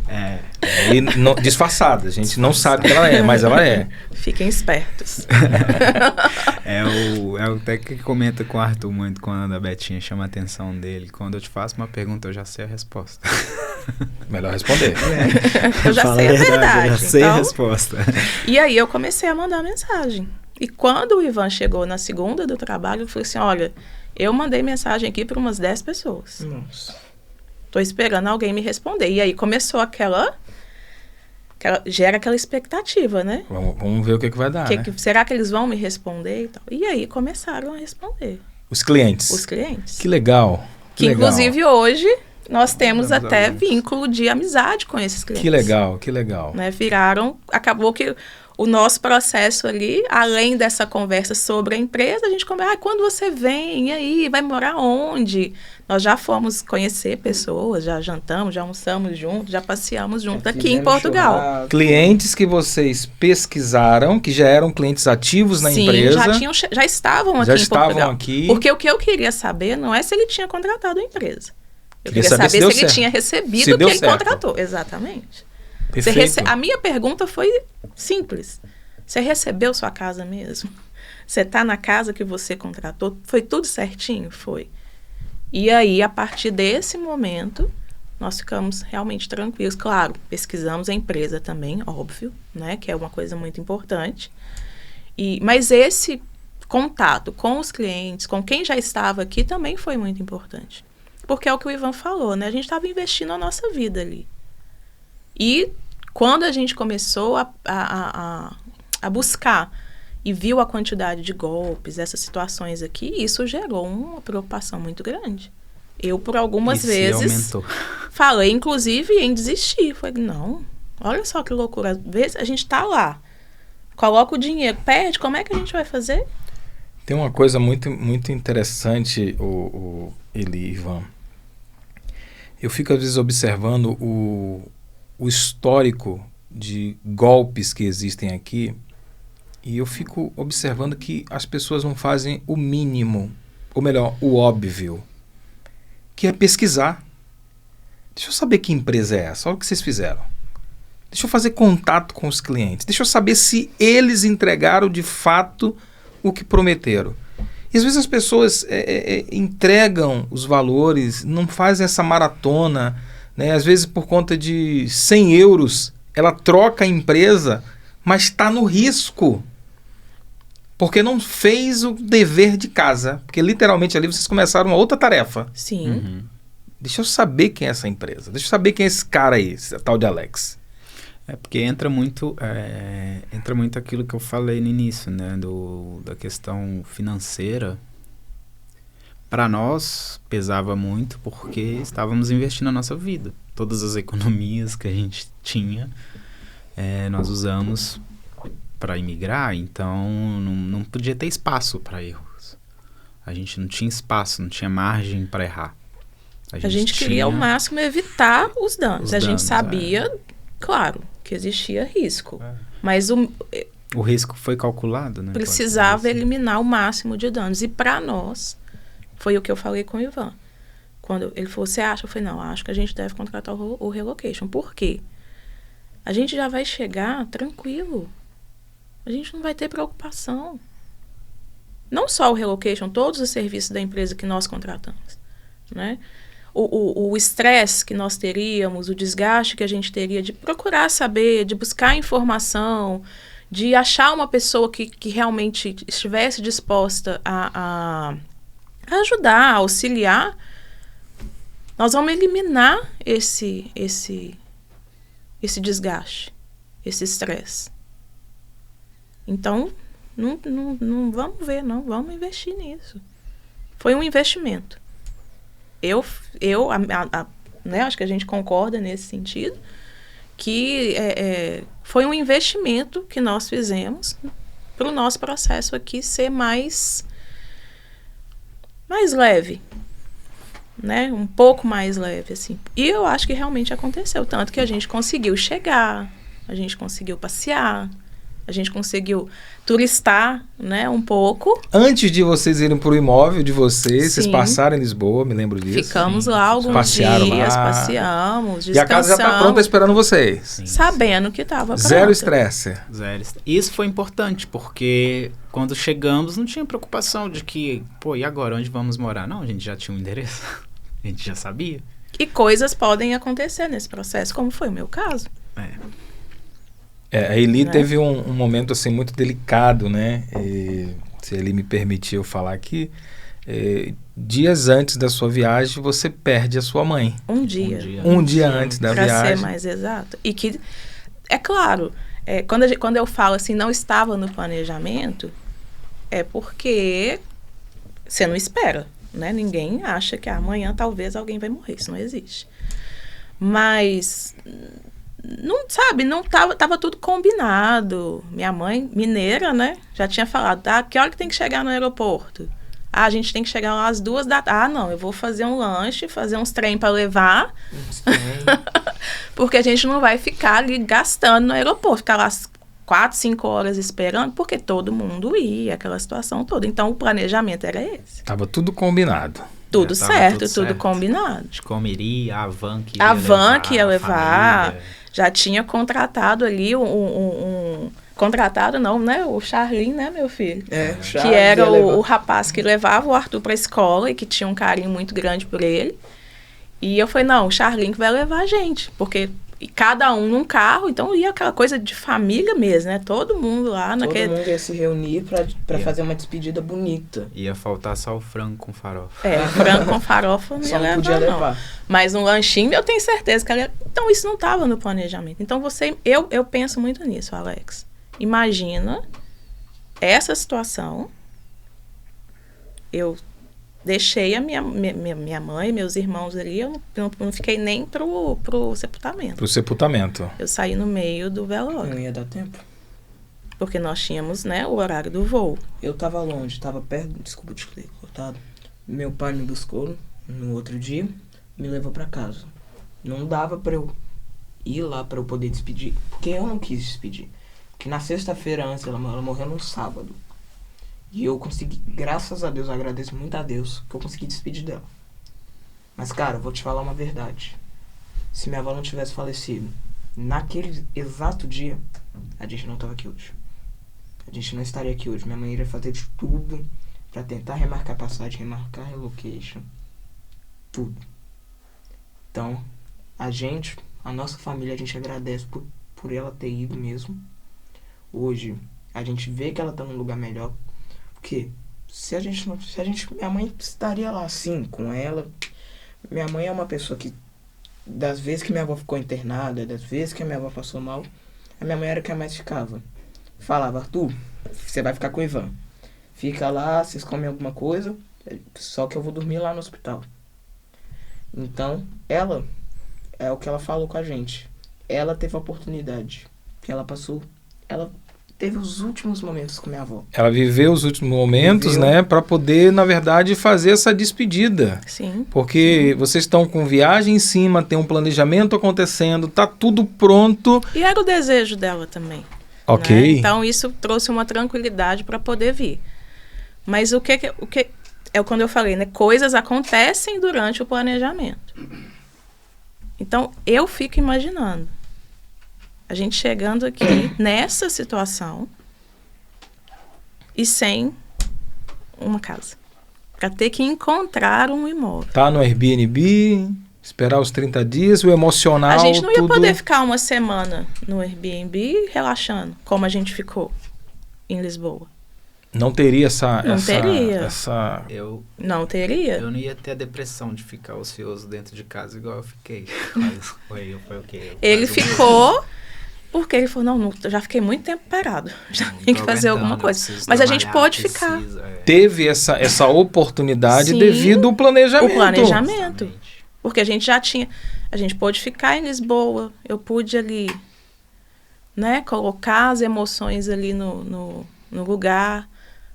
E disfarçada, a gente não sabe que ela é, mas ela é. Fiquem espertos. É o até que comenta com o Arthur muito quando a Betinha chama a atenção dele. Quando eu te faço uma pergunta, eu já sei a resposta. Melhor responder. Eu já sei a verdade. Eu já sei a resposta. E aí eu comecei a mandar mensagem. E quando o Ivan chegou na segunda do trabalho, eu falei assim, olha, eu mandei mensagem aqui para umas 10 pessoas. Nossa. Tô esperando alguém me responder. E aí começou gera aquela expectativa, né? Vamos ver o que vai dar, né? Será que eles vão me responder e tal? E aí começaram a responder. Os clientes. Os clientes. Que legal. Que inclusive hoje nós temos até vínculo de amizade com esses clientes. Que legal. Né? Acabou que o nosso processo ali, além dessa conversa sobre a empresa, a gente conversa, quando você vem, e aí, vai morar onde? Nós já fomos conhecer pessoas, já jantamos, já almoçamos juntos, já passeamos juntos aqui em Portugal. Churrasco. Clientes que vocês pesquisaram, que já eram clientes ativos na empresa. Já estavam aqui em Portugal. Porque o que eu queria saber não é se ele tinha contratado a empresa. Eu queria saber se ele tinha recebido o que ele contratou. Exatamente. A minha pergunta foi simples. Você recebeu sua casa mesmo? Você está na casa que você contratou? Foi tudo certinho? Foi. E aí, a partir desse momento, nós ficamos realmente tranquilos. Claro, pesquisamos a empresa também, óbvio, né? Que é uma coisa muito importante. Mas esse contato com os clientes, com quem já estava aqui, também foi muito importante. Porque é o que o Ivan falou, né? A gente estava investindo a nossa vida ali. E quando a gente começou a buscar e viu a quantidade de golpes, essas situações aqui, isso gerou uma preocupação muito grande. Eu, por algumas vezes, falei, inclusive, em desistir. Falei, não, olha só que loucura. Às vezes a gente está lá, coloca o dinheiro, perde, como é que a gente vai fazer? Tem uma coisa muito, muito interessante, Ivan. Eu fico, às vezes, observando o histórico de golpes que existem aqui e eu fico observando que as pessoas não fazem o mínimo, ou melhor, o óbvio, que é pesquisar. Deixa eu saber que empresa é essa, olha o que vocês fizeram. Deixa eu fazer contato com os clientes, deixa eu saber se eles entregaram de fato o que prometeram. E às vezes as pessoas entregam os valores, não fazem essa maratona, né? Às vezes por conta de 100 euros, ela troca a empresa, mas está no risco. Porque não fez o dever de casa. Porque literalmente ali vocês começaram uma outra tarefa. Sim. Uhum. Deixa eu saber quem é essa empresa. Deixa eu saber quem é esse cara aí, esse tal de Alex. Porque entra muito aquilo que eu falei no início, né? Da questão financeira. Para nós, pesava muito porque estávamos investindo a nossa vida. Todas as economias que a gente tinha, nós usamos para imigrar, então não podia ter espaço para erros. A gente não tinha espaço, não tinha margem para errar. A gente queria ao máximo evitar os danos. A gente sabia, claro, que existia risco. Mas o risco foi calculado, né? Precisava eliminar o máximo de danos. E para nós, foi o que eu falei com o Ivan. Quando ele falou, você acha? Eu falei, não, acho que a gente deve contratar o relocation. Por quê? A gente já vai chegar tranquilo. A gente não vai ter preocupação. Não só o relocation, todos os serviços da empresa que nós contratamos, né? O estresse que nós teríamos, o desgaste que a gente teria de procurar saber, de buscar informação, de achar uma pessoa que realmente estivesse disposta a ajudar, a auxiliar, nós vamos eliminar esse desgaste, esse estresse. Então, não vamos ver, não. Vamos investir nisso. Foi um investimento. Né, acho que a gente concorda nesse sentido, que foi um investimento que nós fizemos para o nosso processo aqui ser mais leve, né? Um pouco mais leve, assim. E eu acho que realmente aconteceu, tanto que a gente conseguiu chegar, a gente conseguiu passear, a gente conseguiu turistar, né, um pouco. Antes de vocês irem para o imóvel de vocês, Sim. vocês passaram em Lisboa, me lembro disso. Ficamos lá alguns Passearam dias, lá. passeamos, E a casa já está pronta esperando vocês. Sim. sabendo que estava pronta. Zero estresse. Isso foi importante, porque quando chegamos não tinha preocupação de que, pô, e agora, onde vamos morar? Não, a gente já tinha um endereço, a gente já sabia. E coisas podem acontecer nesse processo, como foi o meu caso. A Eli Né? teve um momento assim muito delicado, né? Se ele me permitir eu falar aqui, dias antes da sua viagem você perde a sua mãe. Um dia. Um dia antes da Para viagem. ser mais exato. E que, é claro, quando eu falo assim, não estava no planejamento, é porque você não espera, né? Ninguém acha que amanhã talvez alguém vai morrer. Isso não existe. Mas... não tava tudo combinado. Minha mãe, mineira, né, já tinha falado, que hora que tem que chegar no aeroporto? A gente tem que chegar lá às 2h. Não, eu vou fazer um lanche, fazer uns trem para levar, porque a gente não vai ficar ali gastando no aeroporto, ficar lá 4, 5 horas esperando, porque todo mundo ia, aquela situação toda. Então, o planejamento era esse. Tava tudo combinado. Tudo Já tava certo, tudo tudo certo. combinado. A gente comeria, a van que ia levar, família. já tinha contratado ali contratado não, né? O Charlin, né, meu filho? Que era o rapaz que levava o Arthur para a escola e que tinha um carinho muito grande por ele. E eu falei, não, o Charlin que vai levar a gente, porque cada um num carro, então ia aquela coisa de família mesmo, né? Todo mundo lá naquele... Todo mundo ia se reunir pra fazer uma despedida bonita. Ia faltar só o frango com farofa. Frango com farofa não Só ia não podia levar, não. levar. Mas um lanchinho eu tenho certeza que ela ia... Então isso não estava no planejamento. Então eu penso muito nisso, Alex. Imagina essa situação. Eu deixei a minha mãe, meus irmãos ali, eu não fiquei nem pro sepultamento. Pro sepultamento. Eu saí no meio do velório. Não ia dar tempo. Porque nós tínhamos, né, o horário do voo. Eu tava longe, tava perto, desculpa te ter cortado. Meu pai me buscou no outro dia, me levou pra casa. Não dava pra eu ir lá pra eu poder despedir, porque eu não quis despedir. Porque na sexta-feira antes, ela morreu no sábado. E eu consegui, graças a Deus, eu agradeço muito a Deus, que eu consegui despedir dela. Mas, cara, eu vou te falar uma verdade. Se minha avó não tivesse falecido, naquele exato dia, a gente não tava aqui hoje. A gente não estaria aqui hoje. Minha mãe iria fazer de tudo pra tentar remarcar passagem, remarcar relocation. Tudo. Então, a nossa família, a gente agradece por ela ter ido mesmo. Hoje, a gente vê que ela tá num lugar melhor. Porque minha mãe estaria lá, sim, com ela. Minha mãe é uma pessoa que, das vezes que minha avó ficou internada, das vezes que a minha avó passou mal, a minha mãe era que a mais ficava. Falava, Arthur, você vai ficar com o Ivan. Fica lá, vocês comem alguma coisa, só que eu vou dormir lá no hospital. Então, ela, é o que ela falou com a gente. Ela teve a oportunidade que ela passou, ela teve os últimos momentos com minha avó. Ela viveu os últimos momentos, Viveu. né? Para poder, na verdade, fazer essa despedida. Sim. Porque vocês estão com viagem em cima, tem um planejamento acontecendo, tá tudo pronto. E era o desejo dela também. Ok. Né? Então, isso trouxe uma tranquilidade para poder vir. Mas o que é quando eu falei, né? Coisas acontecem durante o planejamento. Então, eu fico imaginando a gente chegando aqui nessa situação e sem uma casa. Para ter que encontrar um imóvel. Tá no Airbnb, esperar os 30 dias, o emocional. A gente não ia tudo... poder ficar uma semana no Airbnb relaxando, como a gente ficou em Lisboa. Não teria essa... Não teria. Não teria. Eu não ia ter a depressão de ficar ocioso dentro de casa igual eu fiquei. Foi o quê? Ele ficou... Porque ele falou, não, já fiquei muito tempo parado. Já tem que fazer alguma coisa. Mas a gente pôde ficar. Teve essa oportunidade Sim, devido ao planejamento. O planejamento. Exatamente. Porque a gente já tinha... A gente pôde ficar em Lisboa. Eu pude ali, né, colocar as emoções ali no lugar.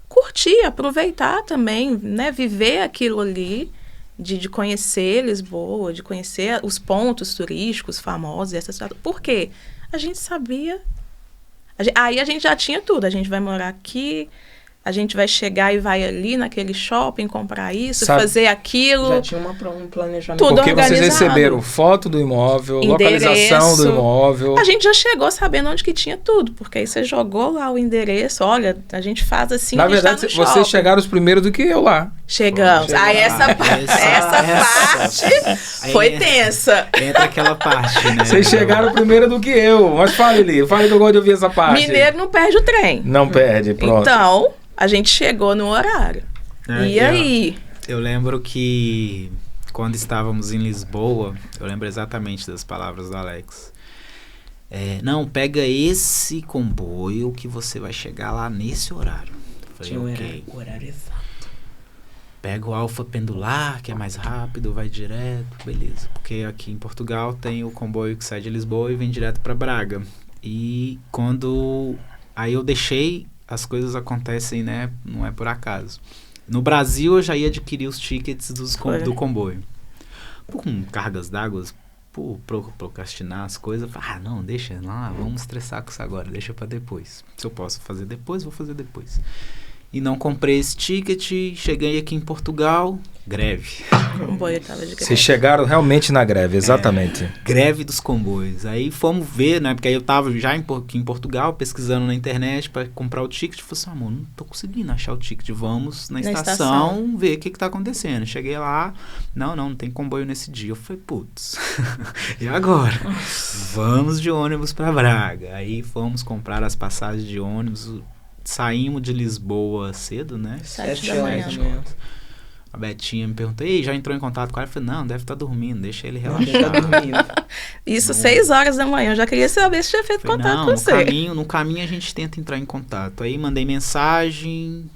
Curtir, aproveitar também, né, viver aquilo ali. De conhecer Lisboa, de conhecer os pontos turísticos famosos. Por quê? A gente sabia. Aí a gente já tinha tudo. A gente vai morar aqui, a gente vai chegar e vai ali naquele shopping, comprar isso, fazer aquilo. Já tinha um planejamento. Tudo porque organizado. Vocês receberam foto do imóvel, endereço, localização do imóvel. A gente já chegou sabendo onde que tinha tudo, porque aí você jogou lá o endereço. Olha, a gente faz assim. Na verdade, vocês chegaram os primeiros do que eu lá. Chegamos. Aí essa parte foi tensa. Entra aquela parte, né? Vocês chegaram primeiro do que eu. Mas fale, Li. Fale que eu gosto de ouvir essa parte. Mineiro não perde o trem. Não perde, pronto. Então, a gente chegou no horário. E aí? Eu lembro que quando estávamos em Lisboa, eu lembro exatamente das palavras do Alex. Não, pega esse comboio que você vai chegar lá nesse horário. Eu falei, ok. O horário exato. Pega o Alfa Pendular, que é mais rápido, vai direto, beleza. Porque aqui em Portugal tem o comboio que sai de Lisboa e vem direto para Braga. E quando... Aí eu deixei, as coisas acontecem, né? Não é por acaso. No Brasil eu já ia adquirir os tickets do comboio. Por cargas d'água, por procrastinar as coisas, não, deixa, vamos estressar com isso agora, deixa para depois. Se eu posso fazer depois, vou fazer depois. E não comprei esse ticket, cheguei aqui em Portugal, greve. O comboio tava de greve. Vocês chegaram realmente na greve, exatamente. Greve dos comboios. Aí fomos ver, né? Porque aí eu tava já aqui em Portugal, pesquisando na internet para comprar o ticket. Falei assim, amor, não tô conseguindo achar o ticket. Vamos na estação ver o que tá acontecendo. Cheguei lá, não tem comboio nesse dia. Eu falei, putz, e agora? Vamos de ônibus para Braga. Aí fomos comprar as passagens de ônibus. Saímos de Lisboa cedo, né? 7 da manhã. A Betinha me perguntou, já entrou em contato com ela? Eu falei, não, deve estar dormindo, deixa ele relaxar. Isso, 6 horas da manhã, eu já queria saber se tinha feito contato com você. No caminho a gente tenta entrar em contato. Aí mandei mensagem,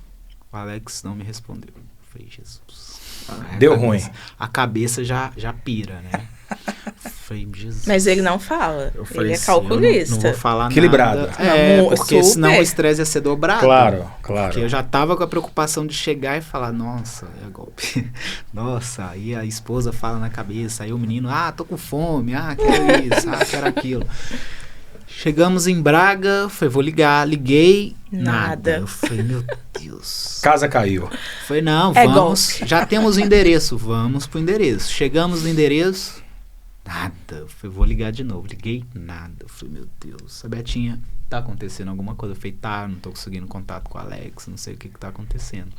o Alex não me respondeu. Eu falei, Jesus. Deu ruim. A cabeça já pira, né? Falei, Jesus. Mas ele não fala. Eu falei, ele é calculista. Não vou falar equilibrado. nada. Porque senão o estresse ia ser dobrado. Claro. Porque eu já tava com a preocupação de chegar e falar, nossa, é golpe. Nossa, aí a esposa fala na cabeça, aí o menino, tô com fome, quero isso, quero aquilo. Chegamos em Braga, falei, vou ligar, liguei, nada. Eu falei, meu Deus. Casa caiu. Falei, não, vamos, já temos o endereço, vamos pro endereço. Chegamos no endereço, nada. Eu falei, vou ligar de novo. Liguei, nada. Eu falei, meu Deus. A Betinha, tá acontecendo alguma coisa? Eu falei, não tô conseguindo contato com o Alex, não sei o que tá acontecendo.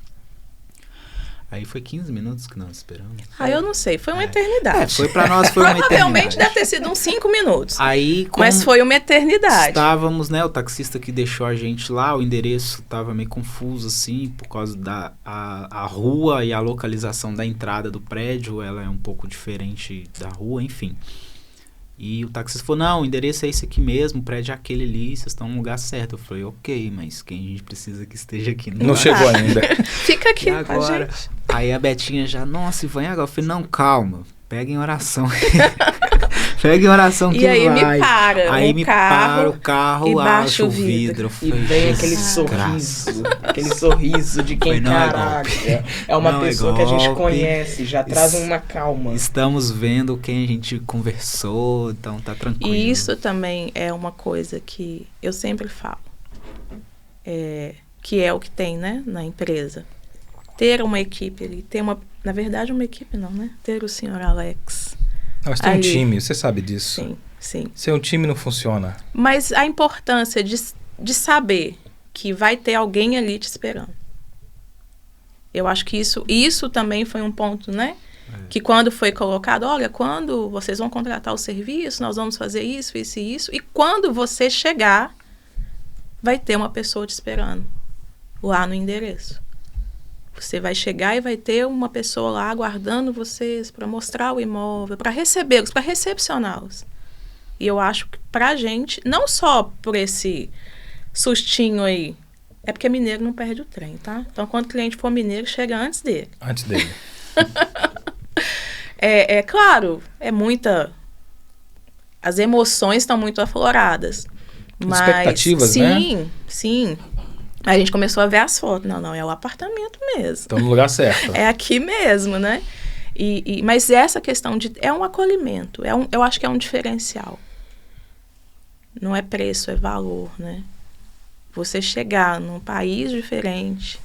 Aí foi 15 minutos que nós esperamos. Eu não sei, foi uma eternidade. Foi pra nós, foi uma eternidade. Provavelmente deve ter sido uns 5 minutos. Aí, mas foi uma eternidade. Estávamos, né, o taxista que deixou a gente lá, o endereço tava meio confuso, assim, por causa da a rua e a localização da entrada do prédio, ela é um pouco diferente da rua, enfim. E o taxista falou, não, o endereço é esse aqui mesmo, o prédio é aquele ali, vocês estão no lugar certo. Eu falei, ok, mas quem a gente precisa que esteja aqui no Não lugar? chegou ainda. Fica aqui com a gente. Aí a Betinha já, nossa, vai agora. Eu falei, não, calma, pega em oração. Pega em oração que vai. E aí me para aí me para o carro, e baixa o vidro. E vem aquele sorriso de quem, caraca, é uma pessoa que a gente conhece, já traz uma calma. Estamos vendo quem a gente conversou, então tá tranquilo. E isso também é uma coisa que eu sempre falo, que é o que tem, né, na empresa. ter uma equipe ali, ter na verdade uma equipe não, né? Ter o senhor Alex. Nós temos um ali. time, você sabe disso. Sim, sim. Sem um time não funciona. Mas a importância de saber que vai ter alguém ali te esperando. Eu acho que isso também foi um ponto, né? Que quando foi colocado, olha, quando vocês vão contratar o serviço, nós vamos fazer isso, isso e isso. E quando você chegar, vai ter uma pessoa te esperando lá no endereço. Você vai chegar e vai ter uma pessoa lá aguardando vocês para mostrar o imóvel, para recebê-los, para recepcioná-los. E eu acho que pra gente, não só por esse sustinho aí, é porque mineiro não perde o trem, tá? Então, quando o cliente for mineiro, chega antes dele. Antes dele. É claro, as emoções estão muito afloradas. Mas, expectativas, sim, né? Sim. A gente começou a ver as fotos. Não, é o apartamento mesmo. Estão no lugar certo. É aqui mesmo, né? Mas essa questão é um acolhimento. Eu acho que é um diferencial. Não é preço, é valor, né? Você chegar num país diferente,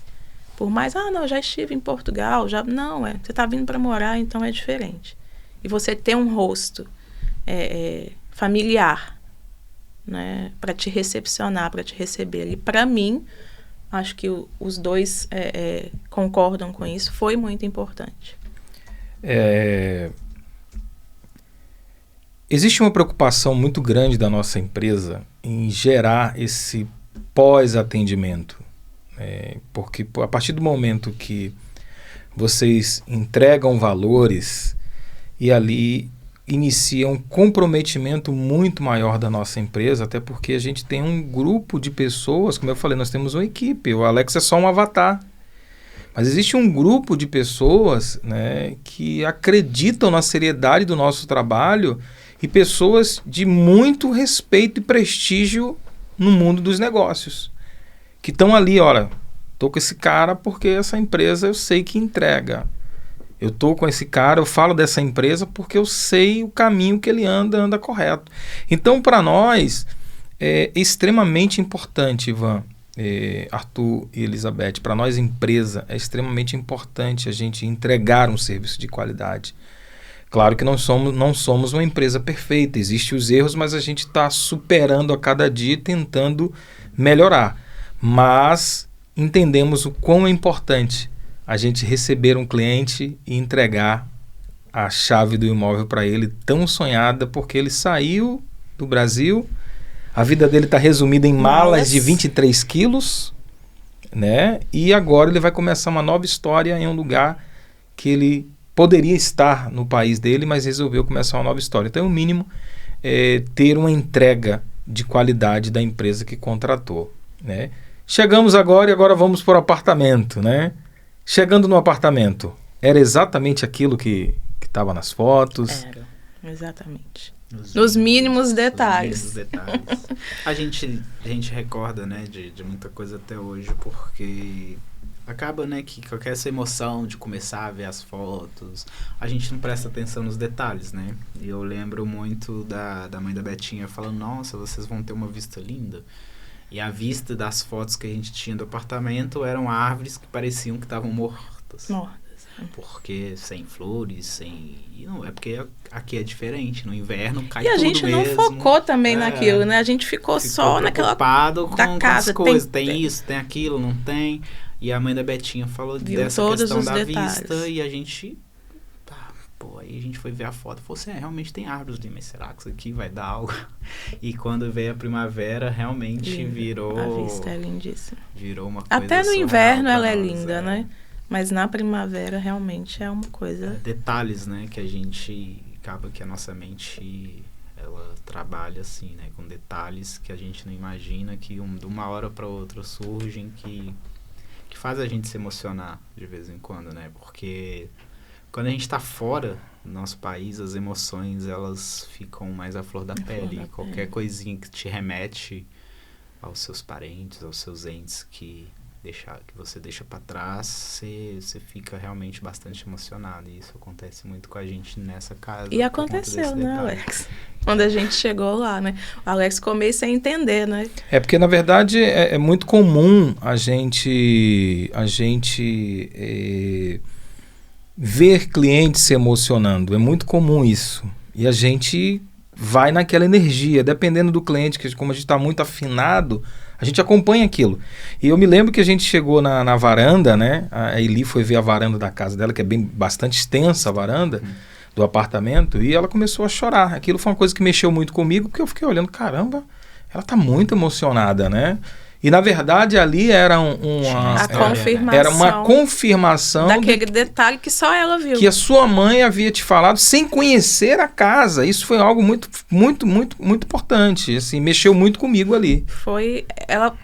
por mais, não, eu já estive em Portugal, você está vindo para morar, então é diferente. E você ter um rosto familiar, né, para te recepcionar, para te receber ali. Para mim, acho que os dois concordam com isso, foi muito importante. Existe uma preocupação muito grande da nossa empresa em gerar esse pós-atendimento. Porque a partir do momento que vocês entregam valores e ali inicia um comprometimento muito maior da nossa empresa, até porque a gente tem um grupo de pessoas, como eu falei, nós temos uma equipe, o Alex é só um avatar. Mas existe um grupo de pessoas, né, que acreditam na seriedade do nosso trabalho e pessoas de muito respeito e prestígio no mundo dos negócios. Que estão ali, olha, estou com esse cara porque essa empresa eu sei que entrega. Eu estou com esse cara, eu falo dessa empresa porque eu sei o caminho que ele anda correto. Então, para nós, é extremamente importante, Ivan, Arthur e Elizabeth, para nós, empresa, é extremamente importante a gente entregar um serviço de qualidade. Claro que não somos uma empresa perfeita, existem os erros, mas a gente está superando a cada dia e tentando melhorar. Mas entendemos o quão é importante a gente receber um cliente e entregar a chave do imóvel para ele, tão sonhada, porque ele saiu do Brasil, a vida dele está resumida em malas de 23 quilos, né? E agora ele vai começar uma nova história em um lugar que ele poderia estar no país dele, mas resolveu começar uma nova história. Então, o mínimo é ter uma entrega de qualidade da empresa que contratou, né? Chegamos agora e agora vamos para o apartamento, né? Chegando no apartamento, era exatamente aquilo que estava nas fotos? Era, exatamente. Nos mínimos detalhes. A gente recorda, né, de muita coisa até hoje, porque acaba, né, que qualquer essa emoção de começar a ver as fotos, a gente não presta atenção nos detalhes, né? E eu lembro muito da mãe da Betinha falando, nossa, vocês vão ter uma vista linda. E a vista das fotos que a gente tinha do apartamento eram árvores que pareciam que estavam mortas. Porque sem flores, não, é porque aqui é diferente, no inverno cai tudo mesmo. E a gente não focou também naquilo, né? A gente ficou só naquela da casa. Com as coisas, tem isso, tem aquilo, não tem. E a mãe da Betinha falou dessa questão da vista e a gente... aí a gente foi ver a foto e falou assim, realmente tem árvores ali, mas será que isso aqui vai dar algo? E quando veio a primavera, realmente virou... A vista é lindíssima. Virou uma coisa até no inverno ela é linda, né? Mas na primavera realmente é uma coisa... detalhes, né? Que a gente... Acaba que a nossa mente, ela trabalha assim, né? Com detalhes que a gente não imagina, que de uma hora para outra surgem, que faz a gente se emocionar de vez em quando, né? Porque... Quando a gente está fora do nosso país, as emoções, elas ficam mais à flor da pele. Qualquer coisinha que te remete aos seus parentes, aos seus entes que que você deixa para trás, você fica realmente bastante emocionado. E isso acontece muito com a gente nessa casa. E aconteceu, né, Alex? Quando a gente chegou lá, né? O Alex comeu sem entender, né? É porque, na verdade, é muito comum a gente ver clientes se emocionando. É muito comum isso. E a gente vai naquela energia. Dependendo do cliente, que como a gente está muito afinado, a gente acompanha aquilo. E eu me lembro que a gente chegou na varanda, né? A Eli foi ver a varanda da casa dela, que é bastante extensa a varanda do apartamento, e ela começou a chorar. Aquilo foi uma coisa que mexeu muito comigo, porque eu fiquei olhando, caramba, ela tá muito emocionada, né? E, na verdade, ali era era uma confirmação daquele detalhe que só ela viu. Que a sua mãe havia te falado sem conhecer a casa. Isso foi algo muito, muito, muito, muito importante. Assim, mexeu muito comigo ali. Foi, ela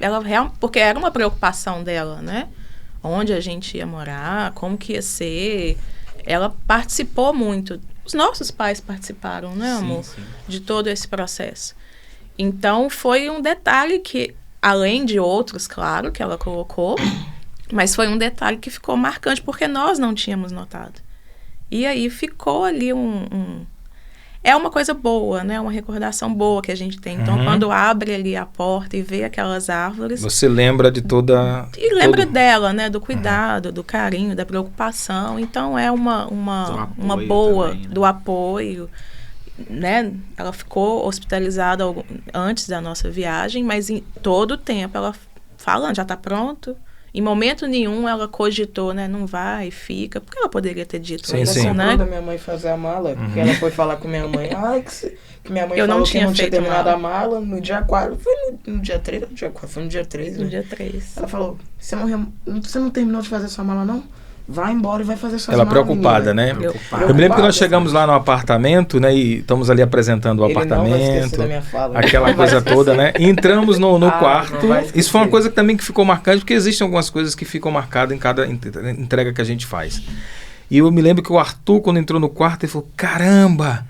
porque era uma preocupação dela, né? Onde a gente ia morar, como que ia ser. Ela participou muito. Os nossos pais participaram, né, amor? Sim. De todo esse processo. Então, foi um detalhe que, além de outros, claro, que ela colocou, mas foi um detalhe que ficou marcante, porque nós não tínhamos notado. E aí ficou ali É uma coisa boa, né? Uma recordação boa que a gente tem. Então, quando abre ali a porta e vê aquelas árvores... Você lembra de toda... E lembra dela, né? Do cuidado, do carinho, da preocupação. Então, é uma boa... Também, né? Do apoio, né? Ela ficou hospitalizada antes da nossa viagem, mas em todo o tempo ela falando, já está pronto. Em momento nenhum ela cogitou, né? Não vai, fica. Porque ela poderia ter dito Sim, isso, sim. né? Da minha mãe fazer a mala, porque ela foi falar com minha mãe, que minha mãe Eu falou não que tinha não tinha feito terminado mala. a mala no dia 4. Foi no dia 3 ou no dia 4? Foi no dia 3, né? No dia 3. Ela falou, você não terminou de fazer sua mala, não? Vai embora e vai fazer suas Ela malas, preocupada, menina. né? Preocupada. Eu me lembro que nós chegamos lá no apartamento, né? E estamos ali apresentando o Ele não vai esquecer apartamento, da minha fala. aquela Não vai coisa toda, né? E entramos no não quarto. vai esquecer. Isso foi uma coisa também que ficou marcante, porque existem algumas coisas que ficam marcadas em cada entrega que a gente faz. E eu me lembro que o Arthur, quando entrou no quarto, ele falou, caramba,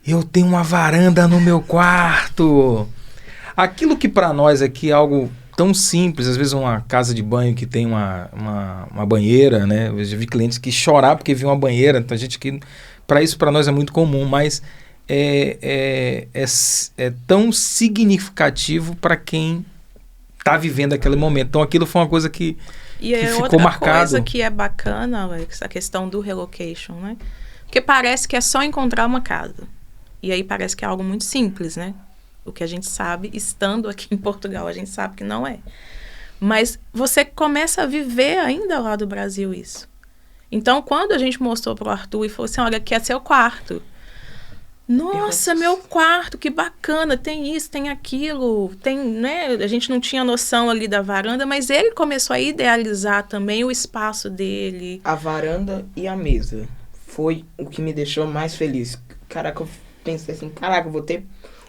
eu tenho uma varanda no meu quarto. Aquilo que para nós aqui é algo tão simples, às vezes uma casa de banho que tem uma banheira, né? Eu já vi clientes que chorar porque viu uma banheira, então a gente que para isso para nós é muito comum, mas é tão significativo para quem está vivendo aquele momento. Então aquilo foi uma coisa que ficou outra marcado. Coisa que é bacana, Alex, a questão do relocation, né? Porque parece que é só encontrar uma casa. E aí parece que é algo muito simples, né? O que a gente sabe, estando aqui em Portugal, a gente sabe que não é. Mas você começa a viver ainda lá do Brasil isso. Então, quando a gente mostrou para o Arthur e falou assim, olha, aqui é seu quarto. Nossa, meu quarto, que bacana, tem isso, tem aquilo, tem, né? A gente não tinha noção ali da varanda, mas ele começou a idealizar também o espaço dele. A varanda e a mesa foi o que me deixou mais feliz. Caraca, eu pensei assim, caraca, eu vou ter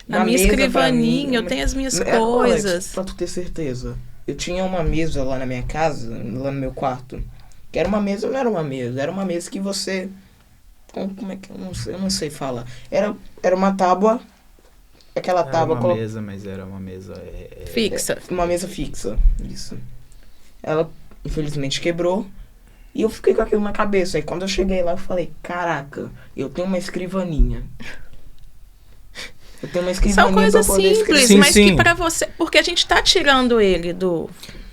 a minha escrivaninha, eu tenho as minhas coisas. Alex, pra tu ter certeza, eu tinha uma mesa lá na minha casa, lá no meu quarto, que era uma mesa, não era uma mesa, era uma mesa que você... Como é que eu não sei falar. Era uma tábua, aquela tábua... Era uma mesa, mas era uma mesa... fixa. Uma mesa fixa, isso. Ela, infelizmente, quebrou. E eu fiquei com aquilo na cabeça. Aí quando eu cheguei lá, eu falei, caraca, eu tenho uma escrivaninha. Eu tenho uma escrivaninha. São coisas pra poder simples, Sim, mas sim. que pra você... Porque a gente tá tirando ele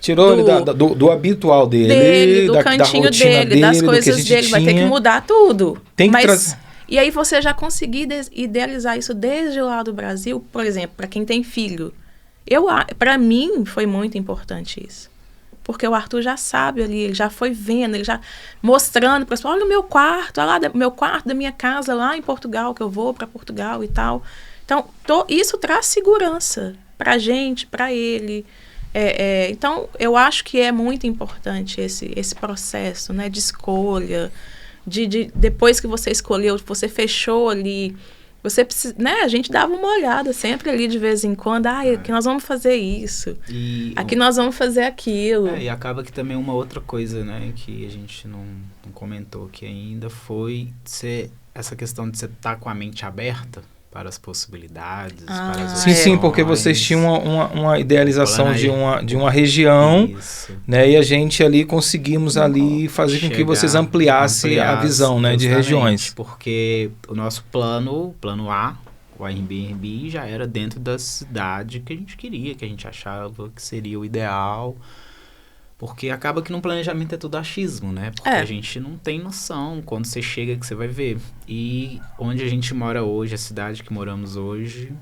Tirou ele do habitual dele, do da cantinho rotina dele, das do que a coisas gente dele. Vai ter que tinha. mudar tudo. Tem que Mas, trazer. e aí você já conseguir idealizar isso desde lá do Brasil, por exemplo, para quem tem filho. Para mim foi muito importante isso. Porque o Arthur já sabe ali, ele já foi vendo, ele já mostrando para as pessoas, olha o meu quarto, olha lá, meu quarto da minha casa lá em Portugal, que eu vou para Portugal e tal. Então, isso traz segurança para a gente, para ele. Então, eu acho que é muito importante esse processo, né, de escolha, de depois que você escolheu, você fechou ali, você precisa, né, a gente dava uma olhada sempre ali de vez em quando, aqui nós vamos fazer isso, aqui nós vamos fazer aquilo. E acaba que também uma outra coisa, né, que a gente não comentou aqui ainda foi essa questão de você estar com a mente aberta para as possibilidades, Ah, para as Sim, sim, opções. porque vocês tinham uma idealização de uma região, Isso. né? E a gente ali conseguimos ali fazer com que vocês ampliassem a visão, né, de justamente, regiões. Porque o nosso plano A, o Airbnb, já era dentro da cidade que a gente queria, que a gente achava que seria o ideal. Porque acaba que no planejamento é tudo achismo, né? Porque a gente não tem noção quando você chega que você vai ver. E onde a gente mora hoje, a cidade que moramos hoje,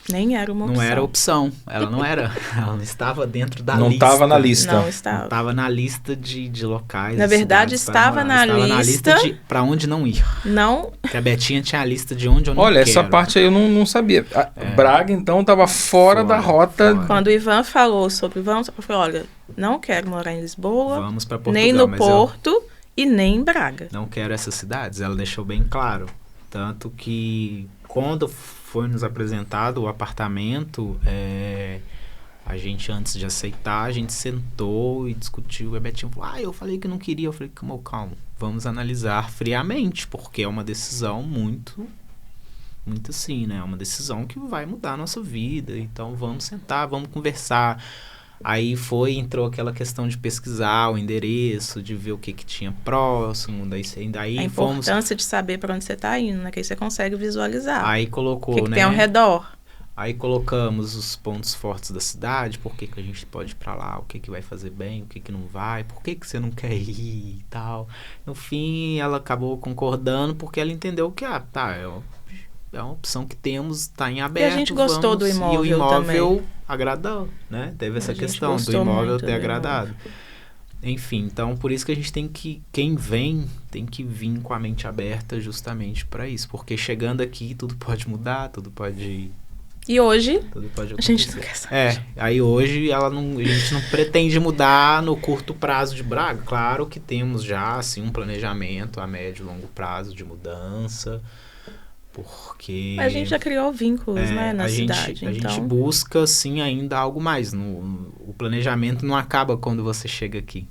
Nem era uma opção. não era opção. Ela não era. Ela não estava dentro da Não lista. estava na lista. Não estava. Não estava na lista de locais. Na de verdade, cidades para estava morar. na Estava na lista lista de para onde não ir. Não, Porque a Betinha tinha a lista de onde eu não Olha, quero. essa parte aí eu não sabia. Braga, então, estava fora da rota. fora. quando o Ivan falou sobre vamos, eu falei, olha, não quero morar em Lisboa, Vamos para Portugal, nem no mas Porto e nem em Braga. não quero essas cidades, ela deixou bem claro. Tanto que quando foi nos apresentado o apartamento, a gente, antes de aceitar, a gente sentou e discutiu. E a Betinha falou, eu falei que não queria. Eu falei, calma, vamos analisar friamente, porque é uma decisão muito assim, né? É uma decisão que vai mudar a nossa vida. Então vamos sentar, vamos conversar. Aí entrou aquela questão de pesquisar o endereço, de ver o que tinha próximo, daí A importância de saber para onde você está indo, né? Que aí você consegue visualizar. Aí colocou, o que tem ao redor. Aí colocamos os pontos fortes da cidade, por que a gente pode ir pra lá, o que vai fazer bem, o que não vai, por que você não quer ir e tal. No fim, ela acabou concordando porque ela entendeu que, é uma opção que temos, tá em aberto. E a gente gostou do imóvel. E o imóvel também. agradou, né? Teve essa A gente questão do gostou imóvel muito ter do agradado. Enfim, então por isso que a gente quem vem tem que vir com a mente aberta justamente para isso. Porque chegando aqui tudo pode mudar, tudo pode hoje, acontecer. a gente não quer saber. Aí hoje a gente não pretende mudar no curto prazo de Braga. Claro que temos já assim, um planejamento a médio e longo prazo de mudança. Porque A gente já criou vínculos, né, na cidade. A gente busca, sim, ainda algo mais. O planejamento não acaba quando você chega aqui.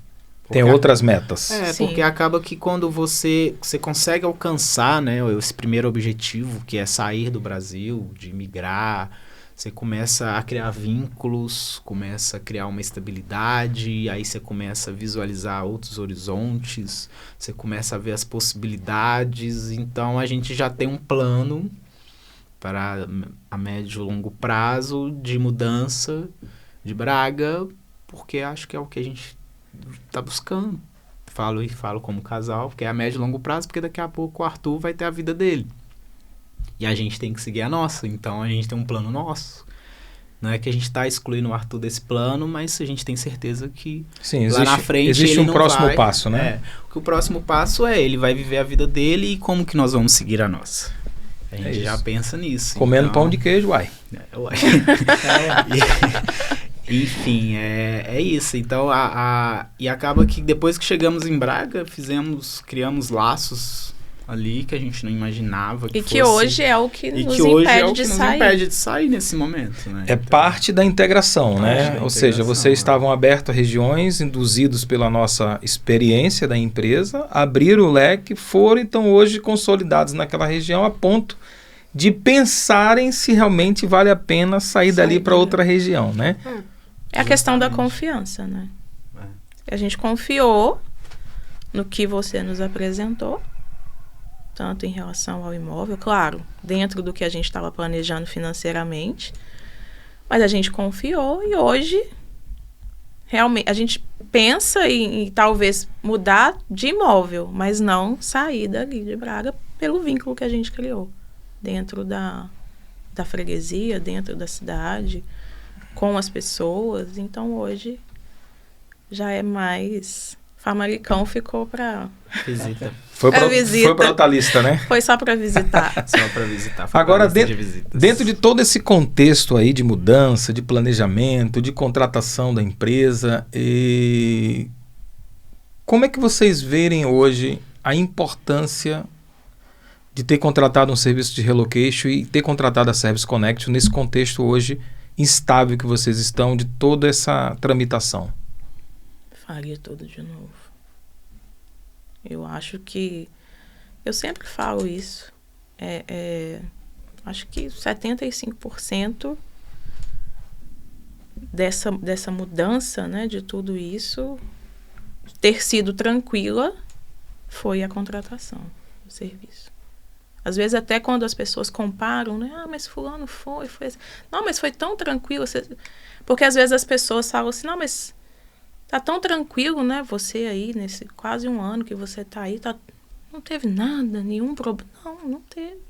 Tem outras metas. Sim. Porque acaba que quando você consegue alcançar, né, esse primeiro objetivo, que é sair do Brasil, de migrar, você começa a criar vínculos, começa a criar uma estabilidade, aí você começa a visualizar outros horizontes, você começa a ver as possibilidades. Então a gente já tem um plano para a médio e longo prazo de mudança de Braga, porque acho que é o que a gente está buscando. Falo como casal, porque é a médio e longo prazo, porque daqui a pouco o Arthur vai ter a vida dele. E a gente tem que seguir a nossa, então a gente tem um plano nosso. Não é que a gente está excluindo o Arthur desse plano, mas a gente tem certeza que Sim, lá na frente existe ele um não próximo vai. passo, né? O próximo passo ele vai viver a vida dele e como que nós vamos seguir a nossa. A gente já pensa nisso. Comendo então, pão de queijo, uai. Enfim, é isso. Então, e acaba que depois que chegamos em Braga, criamos laços ali que a gente não imaginava que que hoje é o que nos impede de sair nesse momento, né? É parte da integração, né? Ou seja, vocês né? estavam abertos a regiões, induzidos pela nossa experiência da empresa, abriram o leque, foram então hoje consolidados naquela região a ponto de pensarem se realmente vale a pena sair dali para outra região, né? É a questão da confiança, né? A gente confiou no que você nos apresentou, tanto em relação ao imóvel, claro, dentro do que a gente estava planejando financeiramente, mas a gente confiou e hoje realmente a gente pensa em talvez mudar de imóvel, mas não sair dali de Braga pelo vínculo que a gente criou dentro da freguesia, dentro da cidade, com as pessoas. Então hoje já é mais... Famalicão ficou para visita. Foi para outra lista, né? Foi só para visitar. Só para visitar. Agora, dentro de todo esse contexto aí de mudança, de planejamento, de contratação da empresa, como é que vocês verem hoje a importância de ter contratado um serviço de relocation e ter contratado a Service Connection nesse contexto hoje instável que vocês estão, de toda essa tramitação? Faria tudo de novo. Eu acho que... Eu sempre falo isso. acho que 75% dessa mudança, né, de tudo isso, ter sido tranquila, foi a contratação do serviço. Às vezes até quando as pessoas comparam, né, mas fulano foi assim. Não, mas foi tão tranquilo. Porque às vezes as pessoas falam assim, não, mas tá tão tranquilo, né, você aí, nesse quase um ano que você tá aí, não teve nada, nenhum problema. Não teve.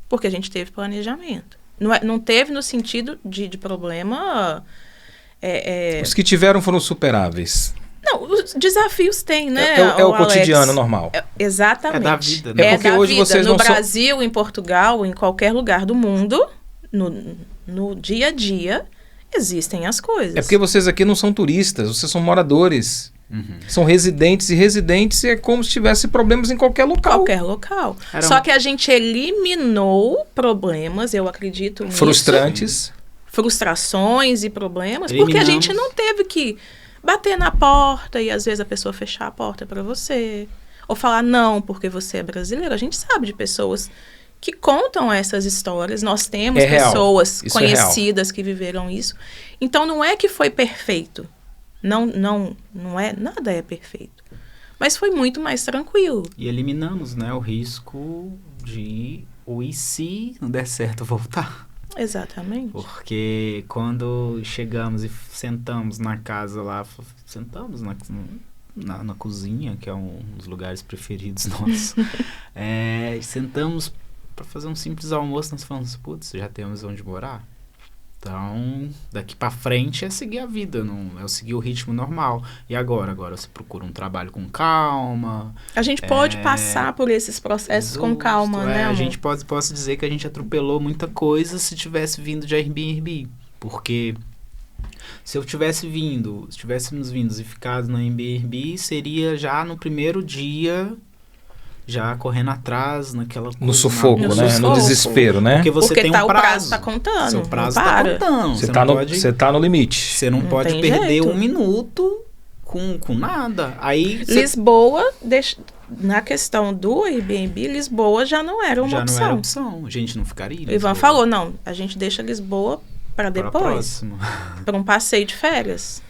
Porque a gente teve planejamento. Não teve no sentido de problema... Os que tiveram foram superáveis. Não, os desafios tem, né? É o cotidiano normal. Exatamente. É da vida, né? É porque da hoje vida. vocês no não Brasil, em Portugal, em qualquer lugar do mundo, no dia a dia, existem as coisas. É porque vocês aqui não são turistas, vocês são moradores. São residentes, e residentes é como se tivesse problemas em qualquer local. Qualquer local. Só que a gente eliminou problemas, eu acredito nisso. Frustrantes. Frustrações e problemas, porque a gente não teve que bater na porta e às vezes a pessoa fechar a porta para você, ou falar não porque você é brasileiro. A gente sabe de pessoas que contam essas histórias, nós temos pessoas conhecidas que viveram isso. Então não é que foi perfeito, não é, nada é perfeito, mas foi muito mais tranquilo. E eliminamos, né, o risco de e se não der certo voltar. Exatamente. Porque quando chegamos e sentamos na casa lá, sentamos na cozinha, que é um dos lugares preferidos nossos, sentamos para fazer um simples almoço, nós falamos, putz, já temos onde morar. Então, daqui para frente é seguir a vida, é seguir o ritmo normal. E agora você procura um trabalho com calma. A gente pode passar por esses processos com calma, né, amor? A gente posso dizer que a gente atropelou muita coisa se tivesse vindo de Airbnb. Porque se tivéssemos vindo e ficado no Airbnb, seria já no primeiro dia... já correndo atrás naquela coisa, no sufoco, né? No desespero, né? Porque você tem um prazo. O prazo tá contando. Seu prazo tá contando. Você tá no limite. Você não pode perder um minuto com nada. Aí Lisboa, na questão do Airbnb, Lisboa já não era uma opção. Já não era opção. A gente não ficaria. O Ivan falou, não, a gente deixa Lisboa para depois. Para um passeio de férias.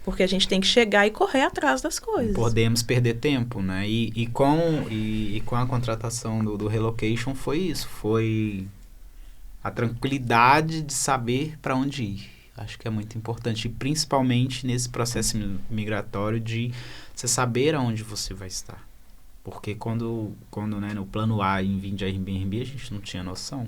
Porque a gente tem que chegar e correr atrás das coisas. Podemos perder tempo, né? E com a contratação do Relocation foi isso. Foi a tranquilidade de saber para onde ir. Acho que é muito importante. E principalmente nesse processo migratório de você saber aonde você vai estar. Porque quando né, no plano A em vir de Airbnb, a gente não tinha noção.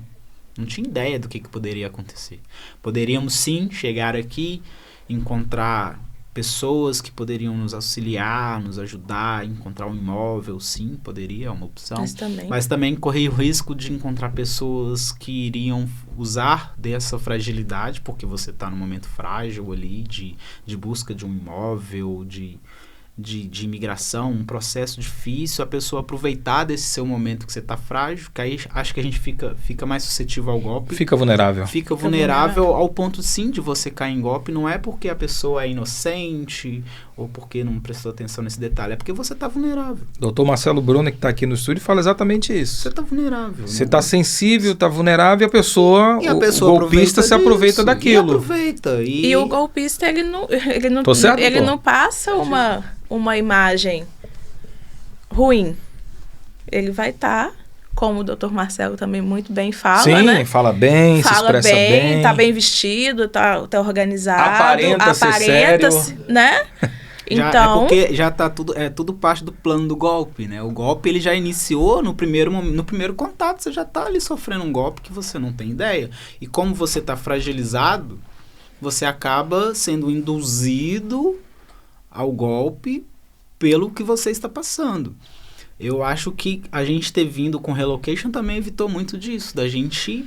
Não tinha ideia do que poderia acontecer. Poderíamos sim chegar aqui, encontrar... pessoas que poderiam nos auxiliar, nos ajudar a encontrar um imóvel, sim, poderia, é uma opção. Mas também corria o risco de encontrar pessoas que iriam usar dessa fragilidade, porque você está num momento frágil ali, de busca de um imóvel, de imigração, um processo difícil, a pessoa aproveitar desse seu momento que você está frágil, que aí acho que a gente fica mais suscetível ao golpe. Fica vulnerável. Fica vulnerável ao ponto, sim, de você cair em golpe. Não é porque a pessoa é inocente ou porque não prestou atenção nesse detalhe, é porque você está vulnerável. Doutor Marcelo Brunner, que está aqui no estúdio, fala exatamente isso. Você está vulnerável. Você está sensível, está vulnerável, e o golpista se aproveita daquilo. E o golpista, ele não passa uma imagem ruim. Ele vai estar, como o Dr. Marcelo também muito bem fala, sim, né? Fala bem, se expressa bem. Tá bem vestido, tá organizado. Aparenta ser sério. Né? Então... porque já tá tudo parte do plano do golpe, né? O golpe, ele já iniciou no primeiro contato. Você já tá ali sofrendo um golpe que você não tem ideia. E como você tá fragilizado, você acaba sendo induzido ao golpe pelo que você está passando. Eu acho que a gente ter vindo com Relocation também evitou muito disso, da gente...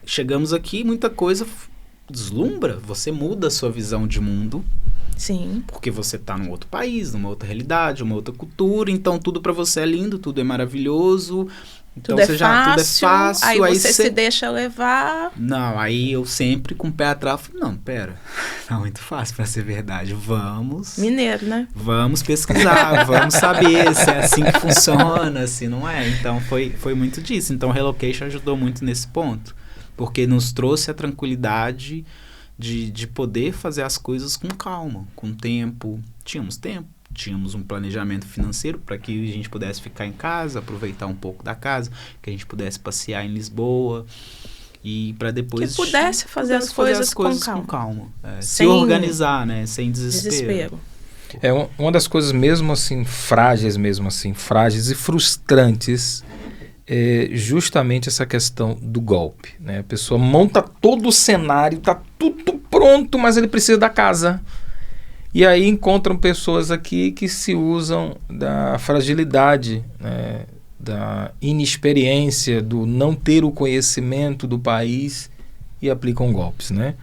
Chegamos aqui, muita coisa deslumbra, você muda a sua visão de mundo. Sim. Porque você está num outro país, numa outra realidade, uma outra cultura, então tudo para você é lindo, tudo é maravilhoso, Então tudo você é já tudo é fácil, fácil, aí você se deixa levar. Não, aí eu sempre com o pé atrás, falo, não, pera, tá muito fácil pra ser verdade, vamos... Mineiro, né? Vamos pesquisar, vamos saber se é assim que funciona, se não é. Então foi muito disso. Então o Relocation ajudou muito nesse ponto, porque nos trouxe a tranquilidade de poder fazer as coisas com calma, com tempo. Tínhamos um planejamento financeiro para que a gente pudesse ficar em casa, aproveitar um pouco da casa, que a gente pudesse passear em Lisboa e para depois... Que pudesse fazer as coisas com calma. Se organizar, né? Sem desespero. É uma das coisas mesmo assim, frágeis e frustrantes, é justamente essa questão do golpe, né? A pessoa monta todo o cenário, tá tudo pronto, mas ele precisa da casa. E aí encontram pessoas aqui que se usam da fragilidade, né? Da inexperiência, do não ter o conhecimento do país e aplicam golpes, né?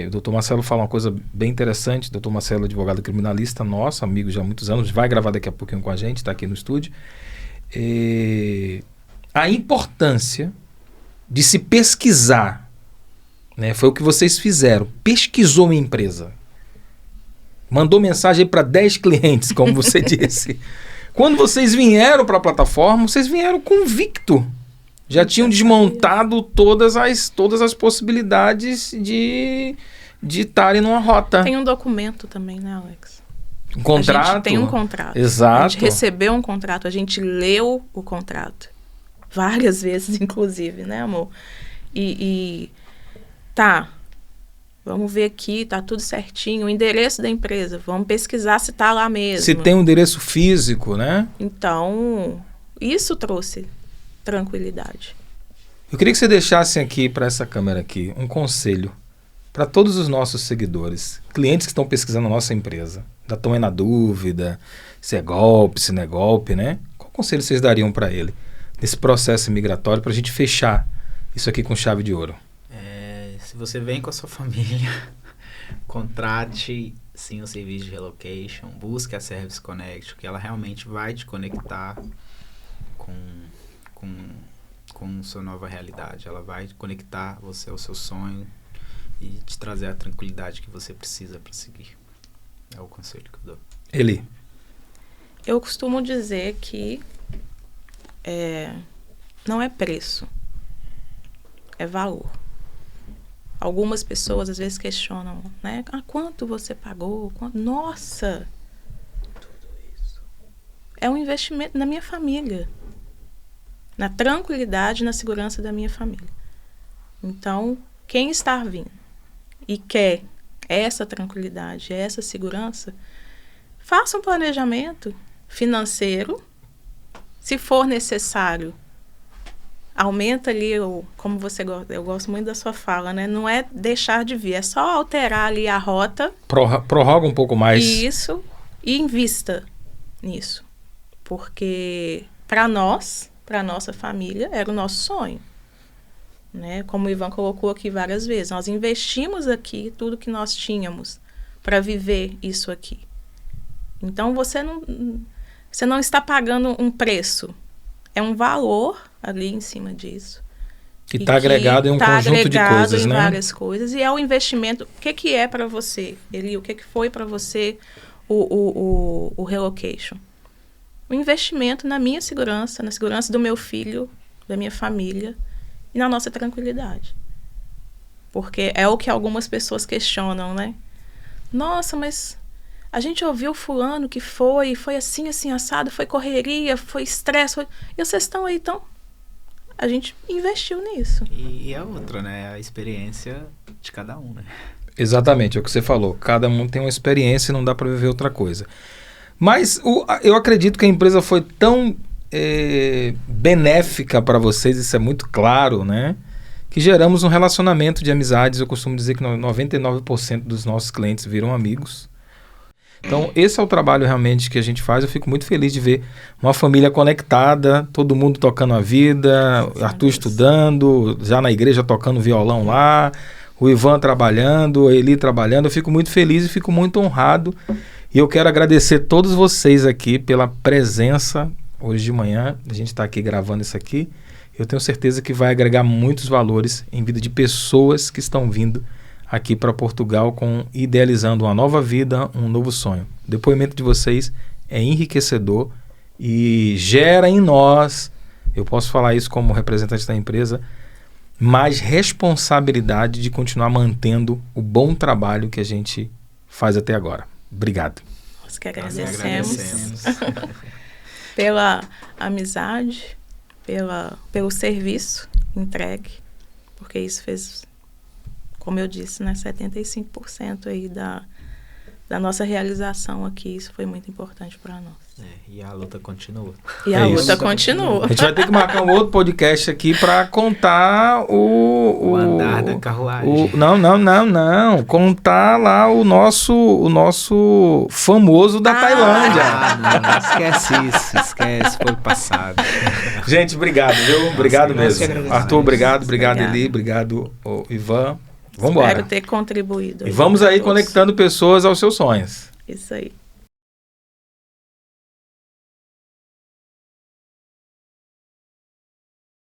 O doutor Marcelo fala uma coisa bem interessante. Doutor Marcelo, advogado criminalista nosso, amigo já há muitos anos, vai gravar daqui a pouquinho com a gente, está aqui no estúdio. A importância de se pesquisar, né? Foi o que vocês fizeram. Pesquisou uma empresa, mandou mensagem para 10 clientes, como você disse. Quando vocês vieram para a plataforma, vocês vieram convicto. Já tinham desmontado todas as possibilidades de estarem numa rota. Tem um documento também, né, Alex? Um contrato? A gente tem um contrato. Exato. A gente recebeu um contrato, a gente leu o contrato. Várias vezes, inclusive, né, amor? Tá, vamos ver aqui, tá tudo certinho. O endereço da empresa, vamos pesquisar se tá lá mesmo. Se tem um endereço físico, né? Então, isso trouxe tranquilidade. Eu queria que você deixasse aqui para essa câmera aqui um conselho para todos os nossos seguidores, clientes que estão pesquisando a nossa empresa, ainda estão aí na dúvida se é golpe, se não é golpe, né? Qual conselho vocês dariam para ele nesse processo migratório para a gente fechar isso aqui com chave de ouro? Se você vem com a sua família, contrate sim o serviço de relocation, busque a Service Connect, que ela realmente vai te conectar com sua nova realidade. Ela vai conectar você ao seu sonho e te trazer a tranquilidade que você precisa para seguir. É o conselho que eu dou. Eli? Eu costumo dizer que não é preço, é valor. Algumas pessoas às vezes questionam, né? Quanto você pagou? Nossa! Tudo isso. É um investimento na minha família. Na tranquilidade e na segurança da minha família. Então, quem está vindo e quer essa tranquilidade, essa segurança, faça um planejamento financeiro. Se for necessário, aumenta ali, como você gosta, eu gosto muito da sua fala, né? Não é deixar de vir, é só alterar ali a rota. Prorroga um pouco mais. Isso, e invista nisso. Porque para nós, para nossa família, era o nosso sonho. Né? Como o Ivan colocou aqui várias vezes, nós investimos aqui tudo que nós tínhamos para viver isso aqui. Então você não está pagando um preço, é um valor ali em cima disso. Que está agregado em um conjunto de coisas, né? Várias coisas. E é o investimento. O que é para você, Eli? O que foi para você o relocation? O investimento na minha segurança, na segurança do meu filho, da minha família e na nossa tranquilidade. Porque é o que algumas pessoas questionam, né? Nossa, mas a gente ouviu fulano que foi assim, assim, assado, foi correria, foi estresse. E vocês estão aí, então... A gente investiu nisso. E a outra, né? A experiência de cada um, né? Exatamente, é o que você falou. Cada um tem uma experiência e não dá para viver outra coisa. Mas eu acredito que a empresa foi tão benéfica para vocês, isso é muito claro, né? Que geramos um relacionamento de amizades. Eu costumo dizer que 99% dos nossos clientes viram amigos. Então, esse é o trabalho realmente que a gente faz. Eu fico muito feliz de ver uma família conectada, todo mundo tocando a vida, Arthur estudando, já na igreja tocando violão lá, o Ivan trabalhando, a Eli trabalhando. Eu fico muito feliz e fico muito honrado. E eu quero agradecer todos vocês aqui pela presença hoje de manhã, a gente está aqui gravando isso aqui, eu tenho certeza que vai agregar muitos valores em vida de pessoas que estão vindo aqui para Portugal idealizando uma nova vida, um novo sonho. O depoimento de vocês é enriquecedor e gera em nós, eu posso falar isso como representante da empresa, mais responsabilidade de continuar mantendo o bom trabalho que a gente faz até agora. Obrigado. Nós que agradecemos. Pela amizade, pelo serviço entregue, porque isso fez, como eu disse, né, 75% aí da nossa realização aqui. Isso foi muito importante para nós. E a luta continua. E a luta continua. A gente vai ter que marcar um outro podcast aqui para contar o andar da carruagem. Não. Contar lá o nosso famoso da Tailândia. Não, esquece isso. Esquece, foi passado. Gente, obrigado, viu? Obrigado mesmo. Arthur, obrigado, Eli, obrigado, Ivan. Vamos embora. Espero ter contribuído. E vamos aí conectando pessoas aos seus sonhos. Isso aí.